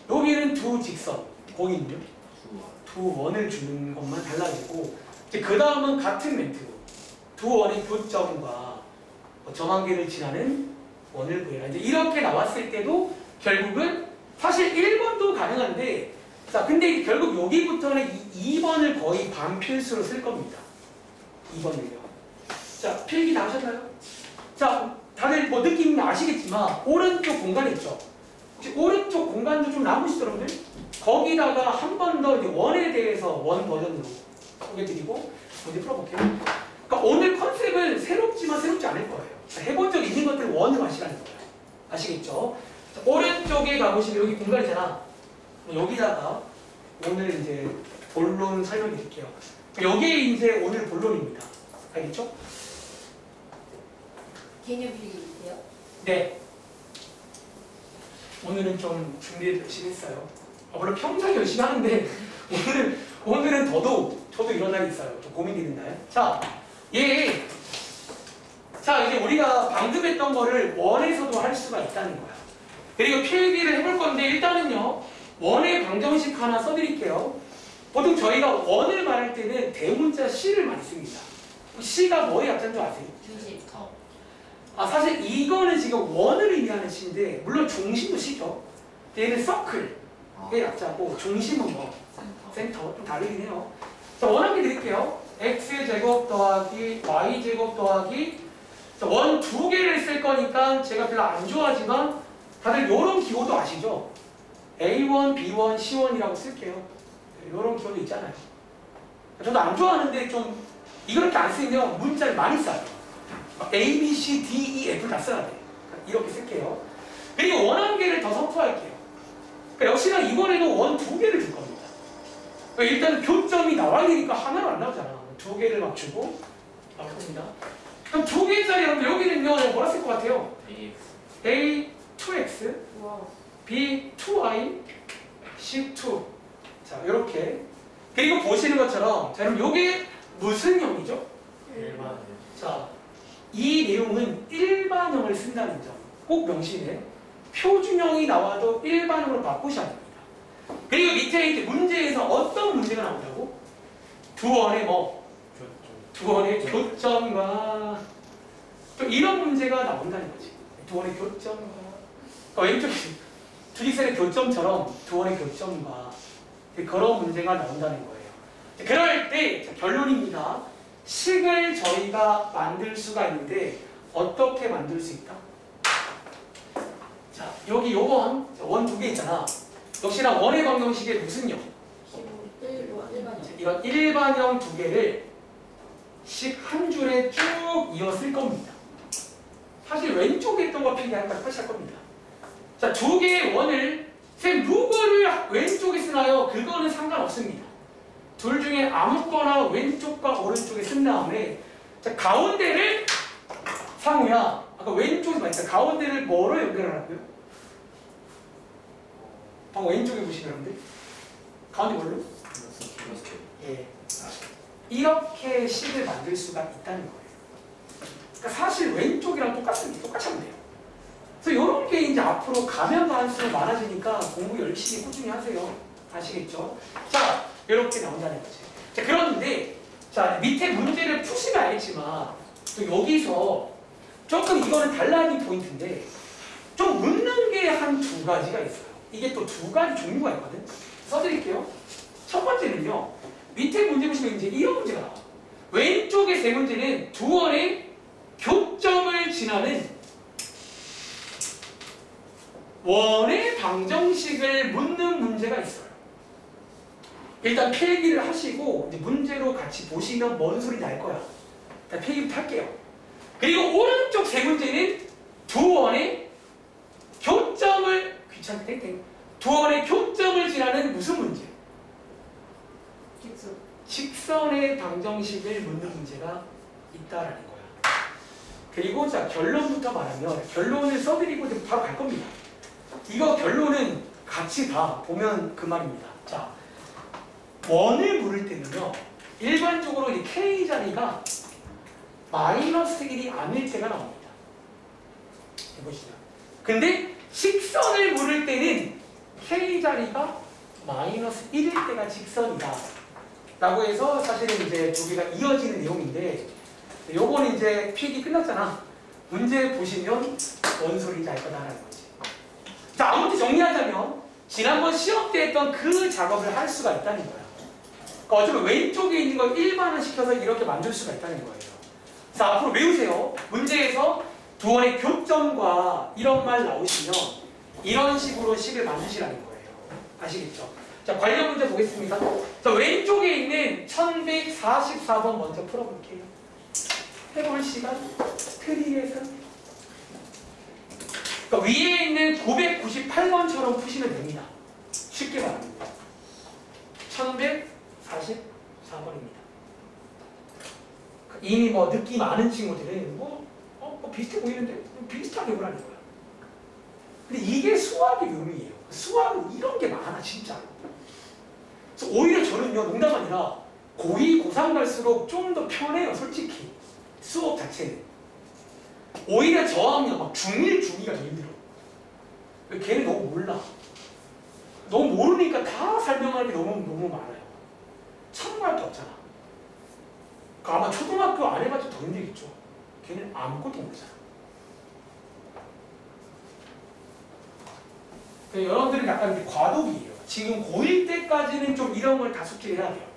여기는 두 직선, 거기는요? 두 원을 주는 것만 달라지고 이제 그 다음은 같은 멘트로 두 원의 교점과 정한계를 지나는 원을 구해라. 이제 이렇게 나왔을 때도 결국은 사실 1번도 가능한데 자 근데 결국 여기부터는 2번을 거의 반필수로 쓸 겁니다. 2번을요. 자 필기 다 하셨나요? 자 다들 뭐 느낌 아시겠지만 오른쪽 공간 있죠? 혹시 오른쪽 공간도 좀 남으시죠 여러분들? 거기다가 한 번 더 원에 대해서 원 버전으로 소개드리고 문제 풀어볼게요. 그러니까 오늘 컨셉은 새롭지만 새롭지 않을 거예요. 해본 적 있는 것들을 원으로 하시라는 거예요. 아시겠죠? 자, 오른쪽에 가보시면 여기 공간이잖아. 여기다가 오늘 이제 본론 설명드릴게요. 여기에 이제 오늘 본론입니다. 알겠죠? 개념 필기인데요. 네. 오늘은 좀 준비를 열심히 했어요. 물론 평소에 열심히 하는데 오늘은 더더욱 저도 이런 날이 있어요. 좀 고민되는 날. 자, 자 이제 우리가 방금 했던 거를 원에서도 할 수가 있다는 거야. 그리고 필기를 해볼 건데 일단은요 원의 방정식 하나 써드릴게요. 보통 저희가 원을 말할 때는 대문자 C를 많이 씁니다. C가 뭐의 약자인 줄 아세요? 중심. 사실 이거는 지금 원을 의미하는 C인데 물론 중심도 C죠. 얘는 서클의 약자고 중심은 뭐? 센터. 좀 다르긴 해요. 자, 원 한 개 드릴게요. x제곱 더하기 y제곱 더하기 원 두 개를 쓸 거니까 제가 별로 안 좋아하지만 다들 이런 기호도 아시죠? A1, B1, C1이라고 쓸게요. 이런 기호도 있잖아요. 저도 안 좋아하는데 좀 이렇게 안 쓰면 문자를 많이 써요. A, B, C, D, E, F 다 써야 돼. 이렇게 쓸게요. 그리고 원 한 개를 더 선포할게요. 역시나 이번에도 원 두 개를 줄 겁니다. 일단 교점이 나와야 되니까 하나로 안 나오잖아. 두 개를 막 주고 나옵니다. 그럼 두 개짜리 여러분들 여기는요 뭐라 쓸 것 같아요? A 2x, 와. B 2y, C 2. 자 이렇게 그리고 보시는 것처럼 자 그럼 이게 무슨 형이죠? 자 이 내용은 일반형을 쓴다는 점 꼭 명심해. 표준형이 나와도 일반형으로 바꾸셔야 됩니다. 그리고 밑에 이제 문제에서 어떤 문제가 나온다고? 두 원의 뭐? 두 원의 교점과 또 이런 문제가 나온다는 거지. 두 원의 교점과 왼쪽 두 직선의 교점처럼 두 원의 교점과 그런 문제가 나온다는 거예요. 그럴 때 결론입니다. 식을 저희가 만들 수가 있는데 어떻게 만들 수 있다? 자 여기 요번 원 두 개 있잖아. 역시나 원의 방정식의 무슨 형? 일반형. 이런 일반형 두 개를 식 한 줄에 쭉 이어 쓸 겁니다. 사실 왼쪽에 있던 거 필기하는 거 똑같이 할 겁니다. 자, 두 개의 원을 쌤 누구를 왼쪽에 쓰나요? 그거는 상관없습니다. 둘 중에 아무거나 왼쪽과 오른쪽에 쓴 다음에 자, 가운데를 상우야. 아까 왼쪽에서 말했다. 가운데를 뭐로 연결하라고요? 방금 왼쪽에 보시면 여러분들 가운데 뭘로? 예. 이렇게 식을 만들 수가 있다는 거예요. 그러니까 사실 왼쪽이랑 똑같이 하면 돼요. 그래서 이런 게 이제 앞으로 가면 갈수록 많아지니까 공부 열심히 꾸준히 하세요. 아시겠죠? 자, 이렇게 나온다는 거지. 자, 그런데 자 밑에 문제를 푸시면 알겠지만 또 여기서 조금 이거는 달라진 포인트인데 좀 묻는 게 한 두 가지가 있어요. 이게 또 두 가지 종류가 있거든. 써드릴게요. 첫 번째는요. 밑에 문제 보시면 이제 이런 문제가 나와. 왼쪽의 세 문제는 두 원의 교점을 지나는 원의 방정식을 묻는 문제가 있어요. 일단 필기를 하시고 이제 문제로 같이 보시면 뭔 소리인지 알 거야. 일단 필기부터 할게요. 그리고 오른쪽 세 문제는 두 원의 교점을 귀찮게 땡땡 두 원의 교점을 지나는 무슨 문제? 직수. 직선의 방정식을 묻는 문제가 있다라는 거야. 그리고 자 결론부터 말하면 결론을 써드리고 이제 바로 갈 겁니다. 이거 결론은 같이 다 보면 그 말입니다. 자 원을 물을 때는요 일반적으로 이 k 자리가 마이너스 1이 아닐 때가 나옵니다. 해보시죠. 근데 직선을 물을 때는 k 자리가 마이너스 1일 때가 직선이다 라고 해서 사실은 이제 두 개가 이어지는 내용인데 요거는 이제 필기 끝났잖아. 문제 보시면 뭔 소리인지 알 거다라는 거지. 자 아무튼 정리하자면 지난번 시험 때 했던 그 작업을 할 수가 있다는 거야. 그러니까 어쩌면 왼쪽에 있는 걸 일반화시켜서 이렇게 만들 수가 있다는 거예요. 자 앞으로 외우세요. 문제에서 두 원의 교점과 이런 말 나오시면 이런 식으로 식을 만드시라는 거예요. 아시겠죠? 자 관련 문제 보겠습니다. 자 왼쪽에 있는 1144번 먼저 풀어볼게요. 해볼 시간 트리에서 그러니까 위에 있는 998번처럼 푸시면 됩니다. 쉽게 말합니다. 1144번입니다. 이미 뭐 느낌 아는 친구들은 뭐 비슷해 보이는데 비슷하게 보라는 거야. 근데 이게 수학의 묘미예요. 수학은 이런 게 많아 진짜. 그래서 오히려 저는요 농담 아니라 고2, 고3 갈수록 좀 더 편해요 솔직히. 수업 자체는. 오히려 저하면 막 중1, 중2가 더 힘들어. 왜 걔는 너무 몰라. 너무 모르니까 다 설명할 게 너무 많아요. 참고할 게 없잖아. 그러니까 아마 초등학교 안 해봤자 더 힘들겠죠. 걔는 아무것도 모르잖아. 그러니까 여러분들은 약간 이제 과도기예요. 지금 고1 때까지는 좀 이런 걸 다 숙지를 해야 돼요.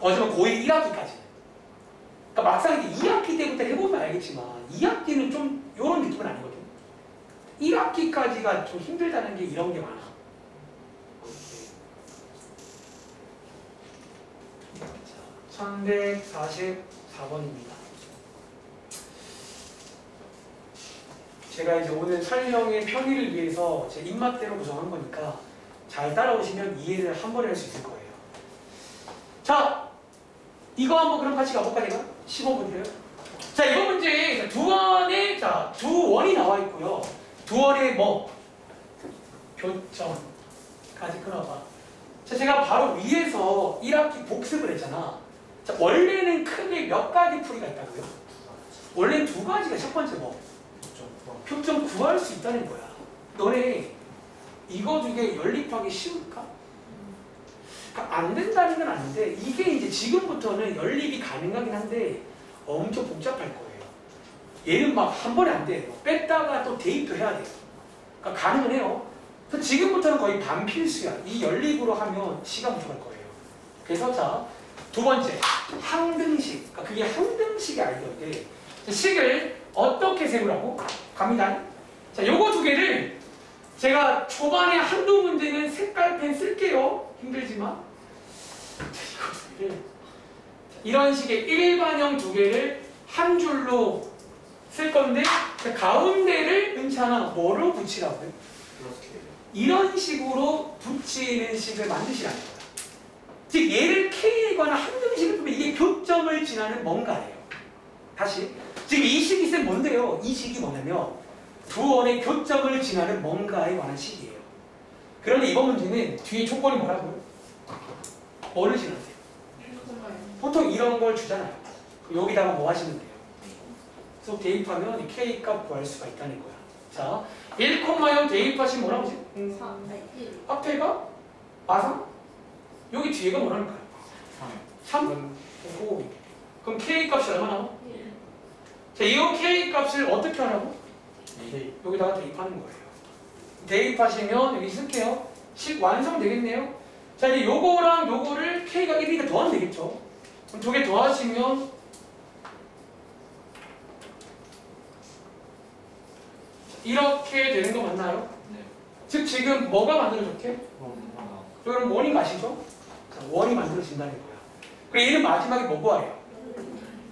어쩌면 고1 1학기까지. 그러니까 막상 이제 2학기 때부터 해보면 알겠지만 2학기는 좀 이런 느낌은 아니거든. 1학기까지가 좀 힘들다는 게 이런 게 많아. 1144번입니다. 제가 이제 오늘 설명의 편의를 위해서 제 입맛대로 구성한 거니까 잘 따라오시면 이해를 한 번에 할 수 있을 거예요. 자, 이거 한번 그럼 같이 가볼까 내가? 15분이에요. 자, 이거 문제 두 원의 두 원이 나와 있고요. 두 원의 뭐 교점까지 끊어봐. 자, 제가 바로 위에서 1학기 복습을 했잖아. 자, 원래는 크게 몇 가지 풀이가 있다고요? 원래는 두 가지가 첫 번째 뭐? 교점 구할 수 있다는 거야. 너네 이거 중에 연립하기 쉬울까? 그러니까 안 된다는 건 아닌데 이게 이제 지금부터는 연립이 가능하긴 한데 엄청 복잡할 거예요. 얘는 막 한 번에 안 돼. 뺐다가 또 대입도 해야 돼요. 그러니까 가능은 해요. 그래서 지금부터는 거의 반필수야. 이 연립으로 하면 시간 부족할 거예요. 그래서 자, 두 번째 항등식. 그러니까 그게 항등식의 아이디어인데 식을 어떻게 세우라고? 갑니다. 자, 요거 두 개를 제가 초반에 한두 문제는 색깔펜 쓸게요. 힘들지만 이거 두 개를 이런 식의 일반형 두 개를 한 줄로 쓸 건데 가운데를 은찬아 뭐로 붙이라고요? 이런 식으로 붙이는 식을 만드시라는 거야. 즉 얘를 K에 관한 항등식을 보면 이게 교점을 지나는 뭔가예요. 다시 지금 이 식이 쌤 뭔데요? 이 식이 뭐냐면 두 원의 교점을 지나는 뭔가에 관한 식이에요. 그런데 이번 문제는 뒤에 조건이 뭐라고요? 뭐를 지나세요? 보통 이런 걸 주잖아요. 여기다가 뭐 하시면 돼요? 그래서 대입하면 이 K 값 구할 수가 있다는 거야. 자, 1,0 대입하시면 뭐라고 하지? 1. 앞에가 마상? 여기 뒤에가 뭐라는 거야? 3? 오. 그럼 K 값이 얼마 나와? 1. 자, 이 K 값을 어떻게 하라고? 여기다가 대입하는 거예요. 대입하시면 여기 쓸게요. 식 완성되겠네요. 자, 이제 요거랑 요거를 K가 1이니까 더하면 되겠죠. 그럼 두 개 더하시면 이렇게 되는 거 맞나요? 네. 즉 지금 뭐가 만들어졌게? 그럼 원이 가시죠? 자, 원이 만들어진다는 거야. 그리고 얘는 마지막에 뭐 구하래요?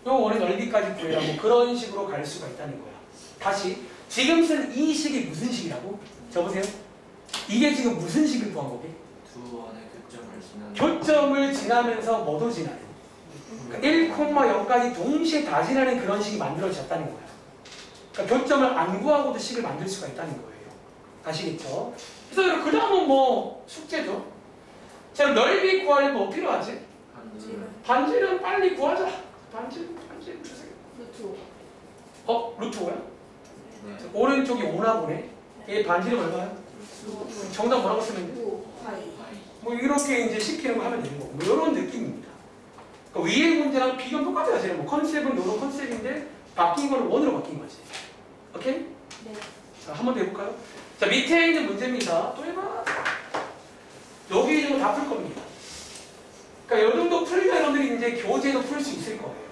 요 원의 넓이까지 구해라. 뭐 그런 식으로 갈 수가 있다는 거야. 다시 지금 쓴 이 식이 무슨 식이라고? 저보세요. 이게 지금 무슨 식을 구한 거게? 두 원의 교점을 지나는 교점을 지나면서 뭐도 지나는. 그러니까 1,0까지 동시에 다 지나는 그런 식이 만들어졌다는 거야. 그러니까 교점을 안 구하고도 식을 만들 수가 있다는 거예요. 아시겠죠? 그래서 그 다음은 뭐 숙제죠. 자, 넓이 구하려면 뭐 필요하지? 반지를 반지는 빨리 구하자. 반지 주세요. 루트 루트 5야? 네. 오른쪽이 5나 보네. 얘 반지는 얼마야? 정답 뭐라고 쓰면 돼? 5 파이 파이 뭐 이렇게 이제 시키는 거 하면 되는 거고. 뭐 이런 느낌입니다. 그러니까 위의 문제랑 비교는 똑같아요. 사실 뭐 컨셉은 요런 컨셉인데 바뀐 거는 원으로 바뀐 거지. 오케이? 네. 자, 한 번 더 해볼까요? 자, 밑에 있는 문제입니다. 또 해봐. 여기 있는 거 다 풀 겁니다. 그러니까 이 정도 풀면 여러분들이 이제 교재도 풀 수 있을 거예요.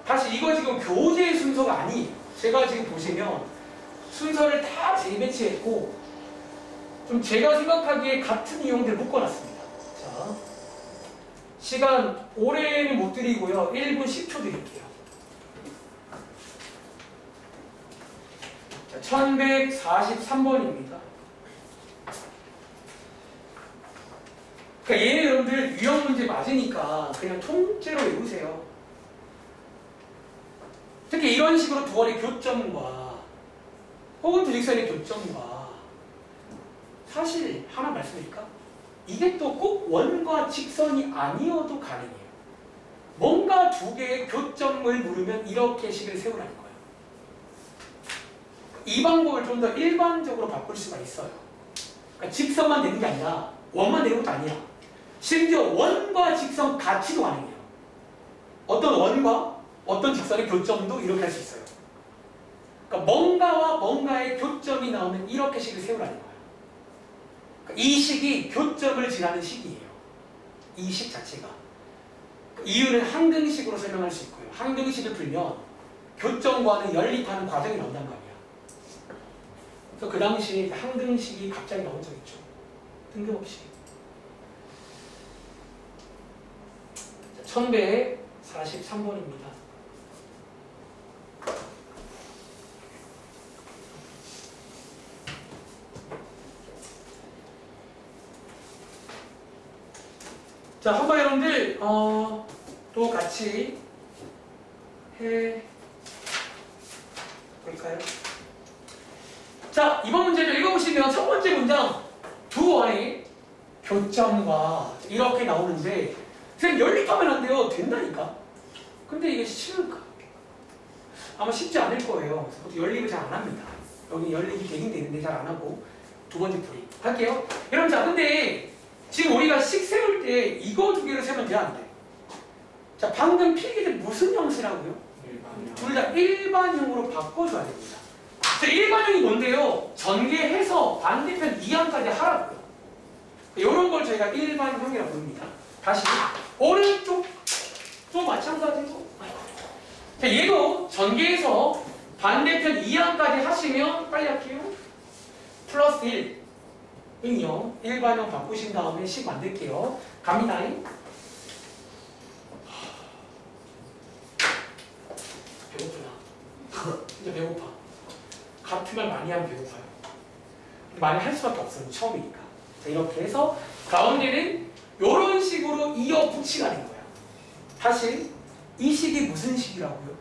다시 이거 지금 교재 순서가 아니에요. 제가 지금 보시면 순서를 다 재배치했고 좀 제가 생각하기에 같은 내용들 묶어놨습니다. 자, 시간 오래는 못 드리고요. 1분 10초 드릴게요. 자, 1143번입니다. 그러니까 얘는 여러분들 유형 문제 맞으니까 그냥 통째로 외우세요. 특히 이런 식으로 두 원의 교점과 혹은 두 직선의 교점과 사실 하나 말씀드릴까? 이게 또 꼭 원과 직선이 아니어도 가능해요. 뭔가 두 개의 교점을 물으면 이렇게 식을 세우라는 거예요. 이 방법을 좀 더 일반적으로 바꿀 수가 있어요. 그러니까 직선만 내는 게 아니라 원만 내는 것도 아니야. 심지어 원과 직선 같이도 가능해요. 어떤 원과 어떤 직선의 교점도 이렇게 할 수 있어요. 그러니까 뭔가와 뭔가의 교점이 나오면 이렇게 식을 세우라는 거예요. 그러니까 이 식이 교점을 지나는 식이에요. 이 식 자체가. 이유는 항등식으로 설명할 수 있고요. 항등식을 풀면 교점과는 연립하는 과정이 나온단 말이야. 그래서 그 당시에 항등식이 갑자기 나온 적 있죠. 뜬금없이. 1143번입니다. 자, 한번 여러분들 또 같이 해 볼까요? 자, 이번 문제를 읽어보시면 첫 번째 문장 두 원의 교점과 이렇게 나오는데 선생님 연립하면 안 돼요. 된다니까. 근데 이게 쉬울까? 아마 쉽지 않을 거예요. 그래서 연립을 잘 안 합니다. 여기 연립이 되긴 되는데 잘 안 하고 두 번째 풀이 할게요. 여러분 자 근데 지금 우리가 식 세울 때 이거 두 개를 세면 돼 안 돼? 자 방금 필기들 무슨 형 쓰라고요? 둘 다 일반형으로 바꿔줘야 됩니다. 자 일반형이 뭔데요? 전개해서 반대편 이항까지 하라고요. 이런 걸 저희가 일반형이라고 부릅니다. 다시 오른쪽 또 마찬가지고 자 얘도 전개해서 반대편 이항까지 하시면 빨리 할게요. 플러스 1 응용 일반형 바꾸신 다음에 식 만들게요. 갑니다. 배고프다. 진짜 배고파. 같은 말 많이 하면 배고파요. 많이 할 수밖에 없어요. 처음이니까. 자 이렇게 해서 가운데는 이런 식으로 이어 붙이라는 거야. 다시 이 식이 무슨 식이라고요?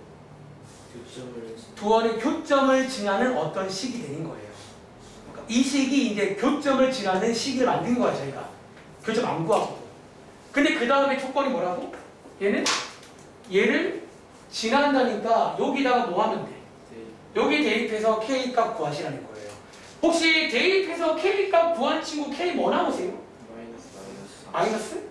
교점을 두 원의 교점을 지나는 어떤 식이 되는 거예요. 그러니까 이 식이 이제 교점을 지나는 식을 만든 거야 저희가. 교점 안 구하고. 근데 그 다음에 조건이 뭐라고? 얘를 지난다니까 여기다가 뭐 하면 돼? 여기 대입해서 K 값 구하시라는 거예요. 혹시 대입해서 K 값 구한 친구 K 뭐 나오세요? 마이너스?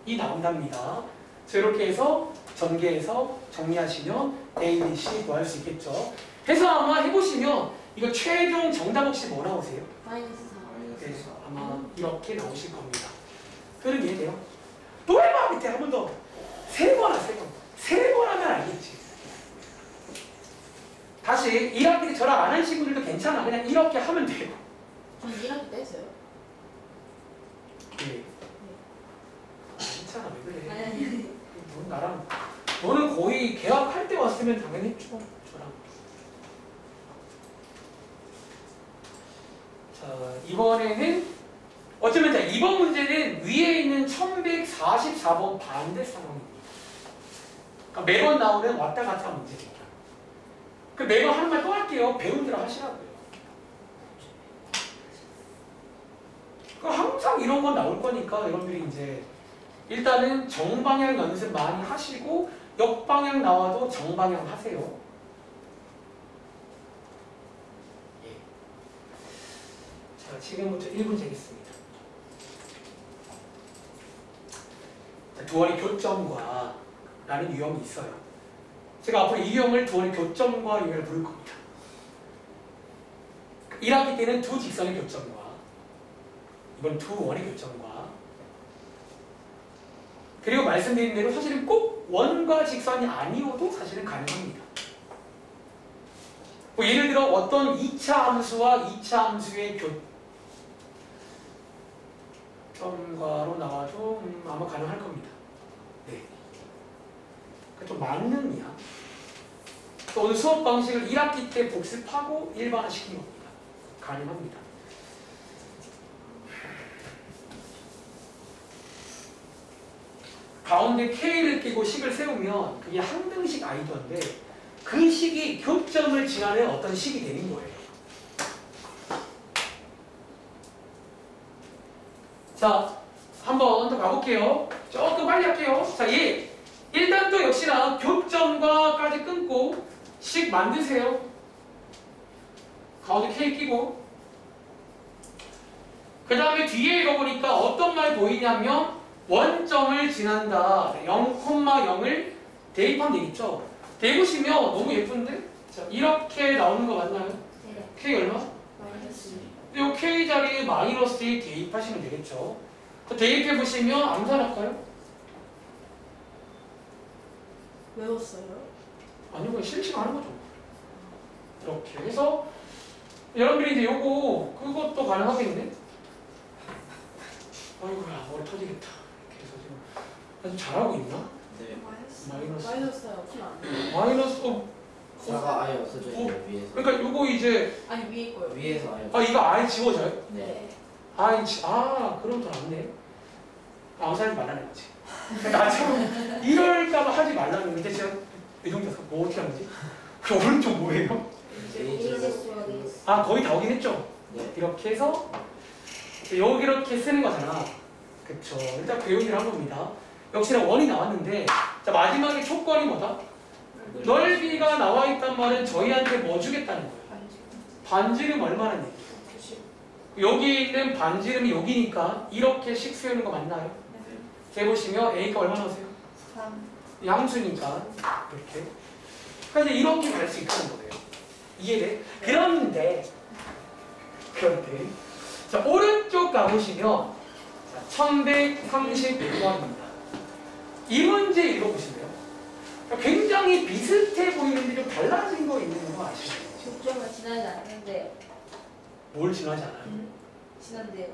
3이 나온답니다. 자, 이렇게 해서 전개해서 정리하시면 A, B, C 구할 수 있겠죠. 해서 아마 해보시면 이거 최종 정답 혹시 뭐 나오세요? 마이너스 4 그래서 아마 이렇게 나오실 겁니다. 그럼 이해돼요? 또 해봐 밑에 한 번 더. 세 번 하면 알겠지. 다시 1학기 때 저랑 안 하신 분들도 괜찮아. 그냥 이렇게 하면 돼요. 전 1학기 때 했어요. 네. 괜찮아. 너는 거의 계약할 때 왔으면 당연히 했죠. 저랑. 자, 이번에는 어쩌면 자, 이번 문제는 위에 있는 1144번 반대 상황입니다. 그러니까 매번 나오는 왔다 갔다 문제입니다. 그 매번 하는 말 또 할게요. 배운 대로 하시라고요. 그러니까 항상 이런 건 나올 거니까 여러분들이 이제 일단은 정방향 연습 많이 하시고 역방향 나와도 정방향 하세요. 예. 자, 지금부터 1분 재겠습니다. 자, 두원의 교점과 라는 유형이 있어요. 제가 앞으로 이 유형을 두원의 교점과 유형을 부를 겁니다. 1학기 때는 두 직선의 교점과 이번 두 원의 교점과 그리고 말씀드린 대로 사실은 꼭 원과 직선이 아니어도 사실은 가능합니다. 뭐 예를 들어 어떤 2차 함수와 2차 함수의 교점과로 나와도 아마 가능할 겁니다. 네. 그러니까 좀 맞는 이야. 또 오늘 수업 방식을 1학기 때 복습하고 일반화 시킨 겁니다. 가능합니다. 가운데 K를 끼고 식을 세우면 그게 항등식 아이디어인데 그 식이 교점을 지나는 어떤 식이 되는 거예요. 자, 한번 더 가볼게요. 조금 빨리 할게요. 자, 예. 일단 또 역시나 교점과까지 끊고 식 만드세요. 가운데 K 끼고 그 다음에 뒤에 읽어보니까 어떤 말 보이냐면 원점을 지난다. 0,0을 대입하면 되겠죠. 대보시면 너무 예쁜데? 자, 이렇게 나오는 거 맞나요? 네. K 얼마? 마이너스. 이 K 자리에 마이너스 1 대입하시면 되겠죠. 대입해보시면 암산할까요? 외웠어요? 아니요, 그냥 실시하는 거죠. 이렇게 해서 여러분들이 이제 요거 그것도 가능하겠네? 아이고야, 머리 터지겠다. 이렇게 해서 지금 나 좀 잘하고 있나? 네. 마이너스. 마이너스가 없으면 안 돼요. 마이너스, 4가 아예 없어져 있어요. 위에서. 그러니까 요거 이제 아니 위에 거요. 위에서 아예. 아 이거 아예 지워져요? 네. 그럼 더 낫네. 암살하지 말라는 거지. 나처럼 이럴까봐 하지 말라는 건데 제가 이 정도에서 뭐 어떻게 하는 거지? 그 오른쪽 뭐예요? 거의 다 오긴 했죠? 네. 이렇게 해서 여기 이렇게 쓰는 거잖아. 그쵸. 일단 배우기를 한 겁니다. 역시나 원이 나왔는데 자 마지막에 조건이 뭐다? 넓이가 나와 있단 말은 저희한테 뭐 주겠다는 거예요? 반지름 얼마나 얘기해요? 여기 있는 반지름이 여기니까 이렇게 식 세우는 거 맞나요? 재보시면 A가 얼마 나오세요? 3. 양수니까 이렇게. 그러니까 이제 이렇게 갈 수 있다는 거예요. 이해돼? 그런데 자 오른쪽 가보시면 1136번입니다. 이 문제 읽어보시면 굉장히 비슷해 보이는데 좀 달라진 거 있는 거 아시죠? 교점을 지나지 않는데 뭘 지나지 않아요? 지난데요.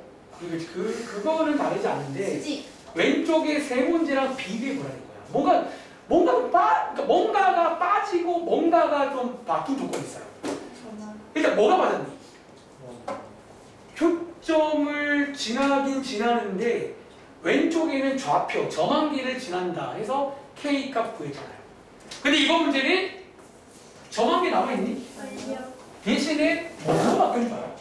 그거는 다르지 않은데 수직. 왼쪽에 세 문제랑 비교해 보라는 거야. 그러니까 뭔가가 빠지고 뭔가가 좀 바뀐 조건이 있어요. 전화. 일단 뭐가 맞았니? 교점을 지나긴 지나는데 왼쪽에는 좌표, 점항기를 지난다 해서 K 값 구했잖아요. 근데 이번 문제는 점항기 남아있니? 아니요. 대신에 뭐가 바뀐 줄 알아요?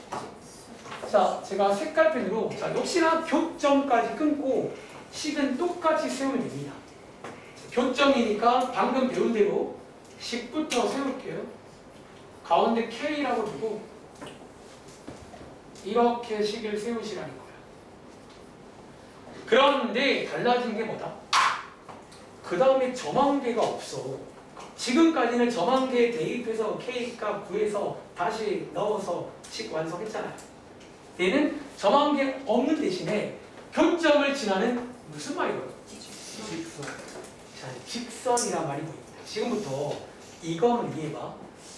자, 제가 색깔펜으로 자 역시나 교점까지 끊고 식은 똑같이 세우면 됩니다. 교점이니까 방금 배운 대로 식부터 세울게요. 가운데 K라고 두고 이렇게 식을 세우시라는 거예요. 그런데 달라진 게 뭐다? 그 다음에 점항계가 없어. 지금까지는 점항계 대입해서 K값 구해서 다시 넣어서 식 완성했잖아요. 얘는 점항계 없는 대신에 교점을 지나는 무슨 말이에요? 직선. 자, 직선이란 말이 보입니다. 지금부터 이거는 이해해봐.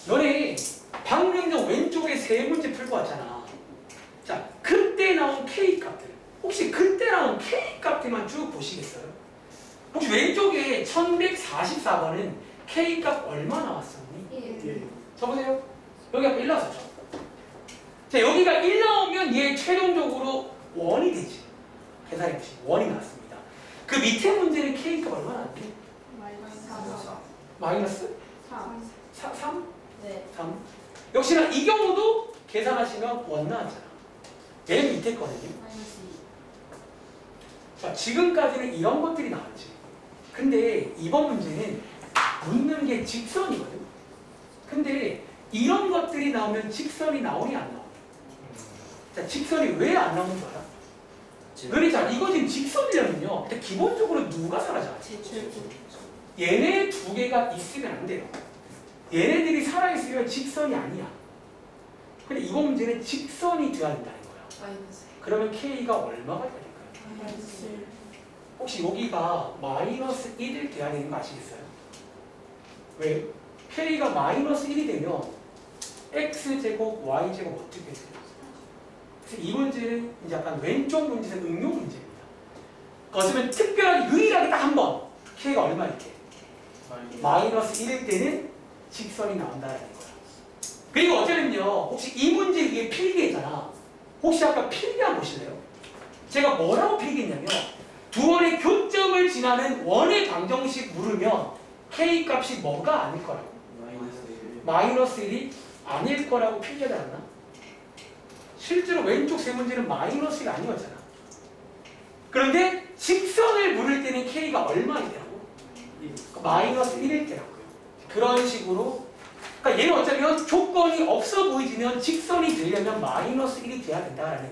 너네 방금 전 왼쪽에 세 문제 풀고 왔잖아. 자, 그때 나온 K값들. 혹시 그때 나온 K값들만 쭉 보시겠어요? 혹시 왼쪽에 1144번은 K값 얼마 나왔었니? 1. 쳐보세요. 여기가 1 나왔었죠. 자, 여기가 1 나오면 얘 최종적으로 1이 되지. 계산해보시면 1이 나왔습니다. 그 밑에 문제는 K값 얼마 나왔니? 마이너스 4. 마이너스 3. 3? 네. 3. 역시나 이 경우도 계산하시면 1 나왔잖아. 맨 밑에 거든요. 마이너스 자, 지금까지는 이런 것들이 나왔지. 근데 이번 문제는 묻는 게 직선이거든. 근데 이런 것들이 나오면 직선이 나오니 안 나오니? 자, 직선이 왜 안 나오는 줄 알아? 그러니까 이거 지금 직선이라면요. 근데 기본적으로 누가 사라져? 얘네 두 개가 있으면 안 돼요. 얘네들이 살아있으면 직선이 아니야. 근데 이번 문제는 직선이 돼야 된다는 거야. 마이너스. 그러면 K가 얼마가 돼야 될까요? 마이너스. 혹시 여기가 마이너스 1일 돼야 되는 거 아시겠어요? 왜? K가 마이너스 1이 되면 X제곱, Y제곱 어떻게 돼요? 그래서 이 문제는 이제 약간 왼쪽 문제에서 응용 문제입니다. 그것은 특별하게 유일하게 딱 한 번 K가 얼마일 때? 마이너스 1일 때는 직선이 나온다는 거야. 그리고 어제는요, 혹시 이 문제 위에 필기했잖아. 혹시 아까 필기 한번 보실래요? 제가 뭐라고 필기했냐면 두 원의 교점을 지나는 원의 방정식 물으면 K 값이 뭐가 아닐 거라고? 마이너스 1이 아닐 거라고 필기하지 않았나? 실제로 왼쪽 세 문제는 마이너스 1이 아니었잖아. 그런데 직선을 물을 때는 K가 얼마일 때라고? 마이너스 1일 때라고요. 그런 식으로. 그러니까 얘는 어쩌면 조건이 없어 보이지만 직선이 되려면 마이너스 1이 돼야 된다라는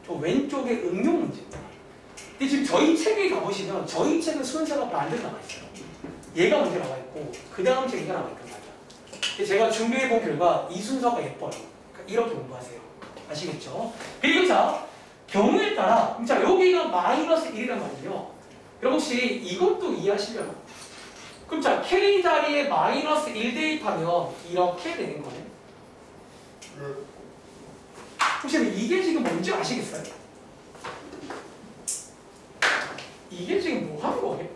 저 왼쪽의 응용 문제입니다. 근데 지금 저희 책에 가보시면 저희 책은 순서가 반대로 나와 있어요. 얘가 먼저 나와 있고 그 다음 책이 나와 있단 말이야. 근데 제가 준비해 본 결과 이 순서가 예뻐요. 그러니까 이렇게 공부하세요. 아시겠죠? 그리고 자, 경우에 따라 자 여기가 마이너스 1이란 말이에요. 여러분 혹시 이것도 이해하시려나? 그럼 자, K 자리에 마이너스 1 대입하면 이렇게 되는 거네. 혹시 이게 지금 뭔지 아시겠어요? 이게 지금 뭐 하는 거예요?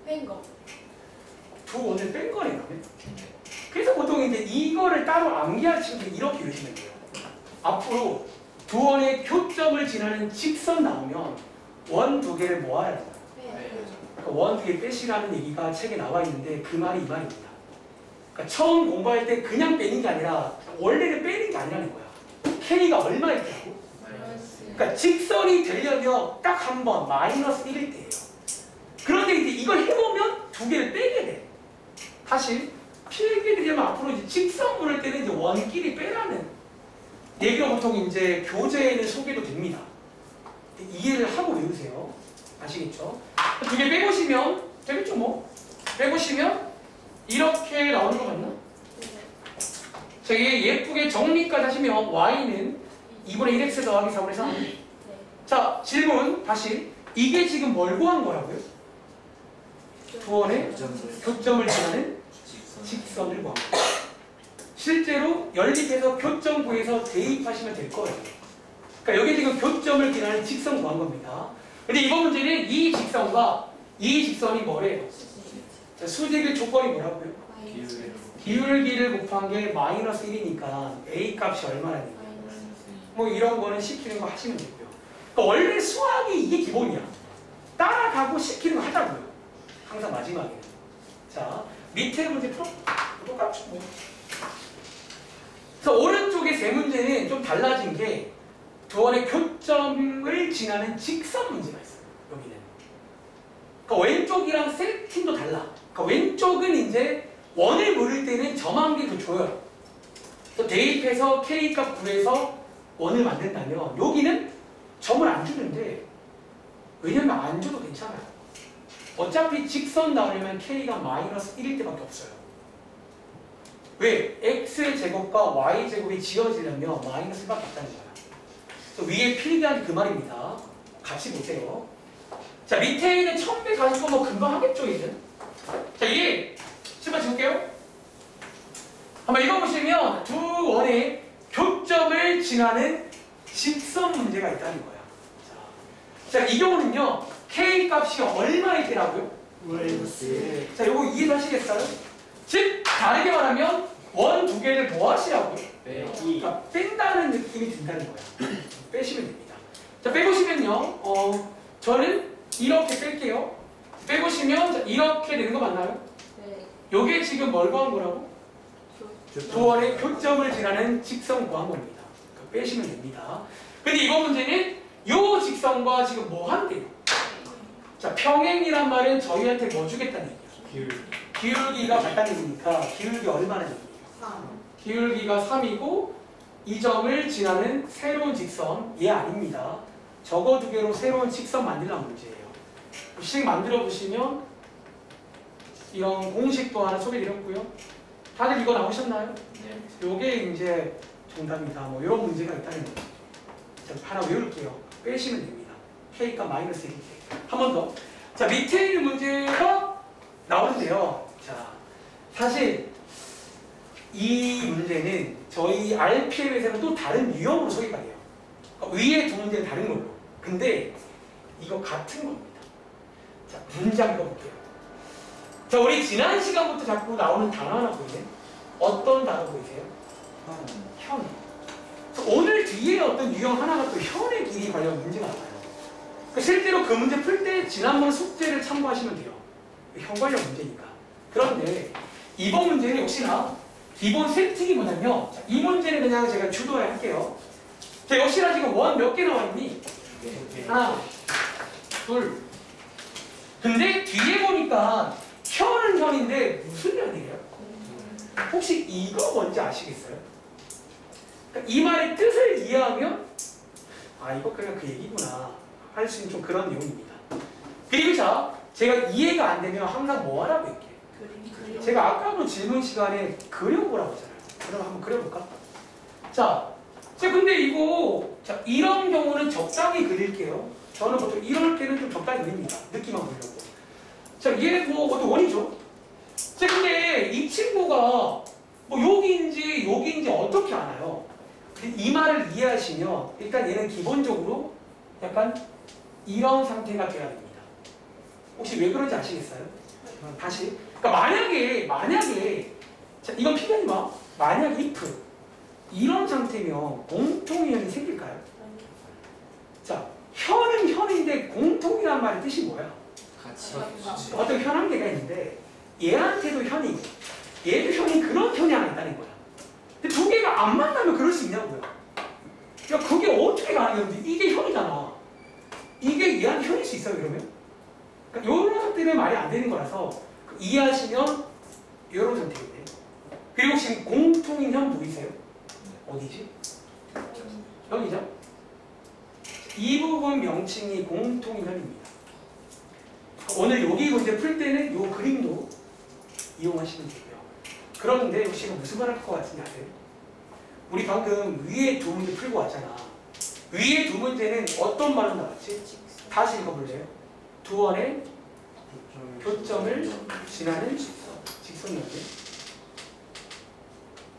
뺀 거. 두 원을 뺀 거네, 그러면. 그래서 보통 이제 이거를 따로 암기할 친구들 이렇게 외우시면 돼요. 앞으로 두 원의 교점을 지나는 직선 나오면 원 두 개를 모아야 된다. 원 두 개 빼시라는 얘기가 책에 나와 있는데 그 말이 이 말입니다. 그러니까 처음 공부할 때 그냥 빼는 게 아니라 원래는 빼는 게 아니라는 거야. K가 얼마일 때라고? 그러니까 직선이 되려면 딱 한 번 마이너스 1일 때예요. 그런데 이제 이걸 해보면 두 개를 빼게 돼. 사실 필기들이면 앞으로 이제 직선 물을 때는 이제 원끼리 빼라는 얘기가 보통 이제 교재에는 소개도 됩니다. 이해를 하고 외우세요. 아시겠죠? 두 개 빼보시면 되겠죠 뭐? 빼보시면 이렇게 나오는 거 맞나? 자, 이게 예쁘게 정리까지 하시면 y는 2분의 1x 더하기 4분의 3. 네. 자, 질문 다시. 이게 지금 뭘 구한 거라고요? 두 원의 교점을 지나는 직선을 구한 거예요. 실제로 연립해서 교점 구해서 대입하시면 될 거예요. 그러니까 여기 지금 교점을 지나는 직선 구한 겁니다. 근데 이번 문제는 이 직선과 이 직선이 뭐래요? 자, 수직의 조건이 뭐라고요? 기울기를 곱한 게 마이너스 1이니까 A 값이 얼마라니까? 뭐 이런 거는 시키는 거 하시면 되고요. 그러니까 원래 수학이 이게 기본이야. 따라가고 시키는 거 하자고요. 항상 마지막에는. 자, 밑에 문제 풀어. 똑같죠 뭐. 그래서 오른쪽에 세 문제는 좀 달라진 게 두 원의 교점을 지나는 직선 문제가 있어요. 여기는. 그러니까 왼쪽이랑 셀팀도 달라. 그러니까 왼쪽은 이제 원을 물을 때는 점한 개 더 줘요. 또 대입해서 K값 구해서 원을 만든다면 여기는 점을 안 주는데 왜냐면 안 줘도 괜찮아요. 어차피 직선 나오려면 K가 마이너스 1일 때밖에 없어요. 왜? X제곱과 Y제곱이 지어지려면 마이너스 1밖에 없다는 거야. 위에 필기한 게 그 말입니다. 같이 보세요. 자, 밑에 있는 1140번 뭐 금방 하겠죠, 이제? 자, 이게 실만 해볼게요. 한번 읽어보시면 두 원의 교점을 지나는 직선 문제가 있다는 거야. 자, 이 경우는요. K 값이 얼마일 때라고요? 자, 요거 이해하시겠어요? 즉 다르게 말하면 원 두 개를 뭐 하시라고요? 빼기. 그러니까 뺀다는 느낌이 든다는 거야. 빼시면 됩니다. 자, 빼보시면요. 저는 이렇게 뺄게요. 빼보시면 자, 이렇게 되는 거 맞나요? 네. 요게 지금 뭘 구한 거라고? 도원의 교점을 지나는 직선 구한 겁니다. 그러니까 빼시면 됩니다. 근데 이번 문제는 요 직선과 지금 뭐 한대요? 자, 평행이란 말은 저희한테 뭐 주겠다는 얘기야? 기울기가 같다는 얘기니까 기울기 얼마나 얘기예요? 3. 기울기가 3이고 이 점을 지나는 새로운 직선 얘 아닙니다. 저거 두 개로 새로운 직선 만들라는 문제예요. 식 만들어 보시면 이런 공식도 하나 소개드렸고요. 다들 이거 나오셨나요? 네. 요게 이제 정답이다. 뭐 이런 문제가 있다는 거죠. 자, 하나 외울게요. 빼시면 됩니다. K가 마이너스 1일 때. 한 번 더. 자, 밑에 있는 문제가 나오는데요. 자, 사실 이 문제는 저희 RPM에서는 또 다른 유형으로 소개가 돼요. 그러니까 위에 두 문제는 다른 걸로. 근데 이거 같은 겁니다. 자, 문장 읽어볼게요. 자, 우리 지난 시간부터 자꾸 나오는 단어 하나 보이네. 어떤 단어 보이세요? 현. 그래서 오늘 뒤에 어떤 유형 하나가 또 현의 길이 관련 문제가 나와요. 그러니까 실제로 그 문제 풀 때 지난번 숙제를 참고하시면 돼요. 현 관련 문제니까. 그런데 이번 문제는 역시나 기본 세팅이 뭐냐면 자, 이 문제는 그냥 제가 주도해 할게요. 자, 역시나 지금 원 몇 개 나와 있니? 하나, 둘. 근데 뒤에 보니까 현은 현인데 무슨 현이에요? 혹시 이거 뭔지 아시겠어요? 그러니까 이 말의 뜻을 이해하면 아 이거 그냥 그 얘기구나 할 수 있는 좀 그런 내용입니다. 그리고 자 제가 이해가 안 되면 항상 뭐 하라고 할게요? 그림. 제가 아까도 질문 시간에 그려보라고 했잖아요. 그럼 한번 그려볼까? 자, 근데 이거 자 이런 경우는 적당히 그릴게요. 저는 보통 이럴 때는 좀 적당히 그립니다. 느낌만 보려고. 자, 얘 뭐 어떤 원이죠? 자, 근데 이 친구가 뭐 여기인지 어떻게 알아요? 근데 이 말을 이해하시면 일단 얘는 기본적으로 약간 이런 상태가 돼야 됩니다. 혹시 왜 그런지 아시겠어요? 다시. 그러니까 만약에 자 이건 피하지 마. 만약 if 이런 상태면 공통현이 생길까요? 자, 현은 현인데 공통이란 말의 뜻이 뭐야? 같이. 어떤 현 한 개가 있는데 얘한테도 현이 얘도 현이 그런 현이 하나 있다는 거야. 근데 두 개가 안 만나면 그럴 수 있냐고요. 야 그게 어떻게 가능해? 이게 현이잖아. 이게 얘한테 현일 수 있어요 그러면? 그러니까 이런 상태는 말이 안 되는 거라서 이해하시면 이런 상태인데. 그리고 지금 공통인 현 보이세요? 어디지? 여기죠? 이 부분 명칭이 공통인 현입니다. 오늘 여기 문제 풀 때는 이 그림도 이용하시면 되고요. 그런데 혹시 무슨 말 할 것 같은지 아세요? 우리 방금 위에 두 문제 풀고 왔잖아. 위에 두 문제는 어떤 말로 나왔지? 다시 읽어볼래요? 두 원의 교점을 지나는 직선이었네.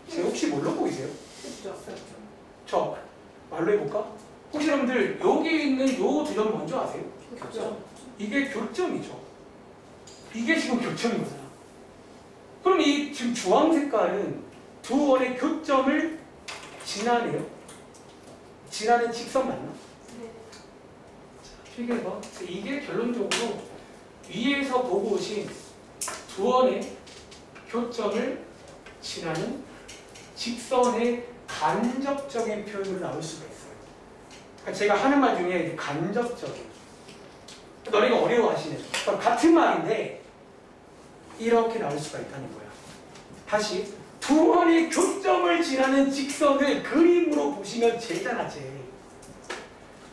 제가 혹시 뭘로 보이세요? 저 말로 해볼까? 혹시 여러분들 여기 있는 요 두 점 먼저 아세요? 이게 교점이죠. 이게 지금 교점이잖아. 그럼 이 지금 주황 색깔은 두 원의 교점을 지나네요. 지나는 직선 맞나? 이게 뭐 이게 결론적으로 위에서 보고 오신 두 원의 교점을 지나는 직선의 간접적인 표현으로 나올 수가 있어요. 그러니까 제가 하는 말 중에 이제 간접적인 너네가 어려워하시는 같은 말인데 이렇게 나올 수가 있다는 거야. 다시 두 원의 교점을 지나는 직선을 그림으로 보시면 제잖아 제.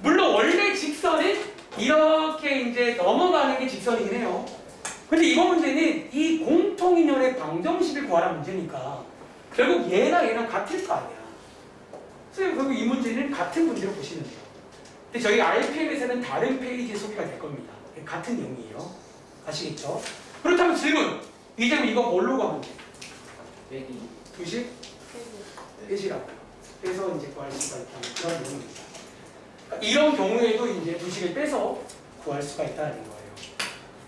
물론 원래 직선은 이렇게 이제 넘어가는 게 직선이긴 해요. 근데 이번 문제는 이 공통인연의 방정식을 구하라는 문제니까 결국 얘랑 같을 거 아니야. 그래서 결국 이 문제는 같은 문제로 보시면 돼요. 근데 저희 RPM에서는 다른 페이지에 소개가 될 겁니다. 같은 내용이에요. 아시겠죠? 그렇다면 질문! 이제 이거 뭘로 가면 돼? 빼기. 두식? 빼시라고요. 그래서 이제 구할 수가 있다는 그런 내용입니다. 이런 경우에도 이제 부식을 빼서 구할 수가 있다는 거예요.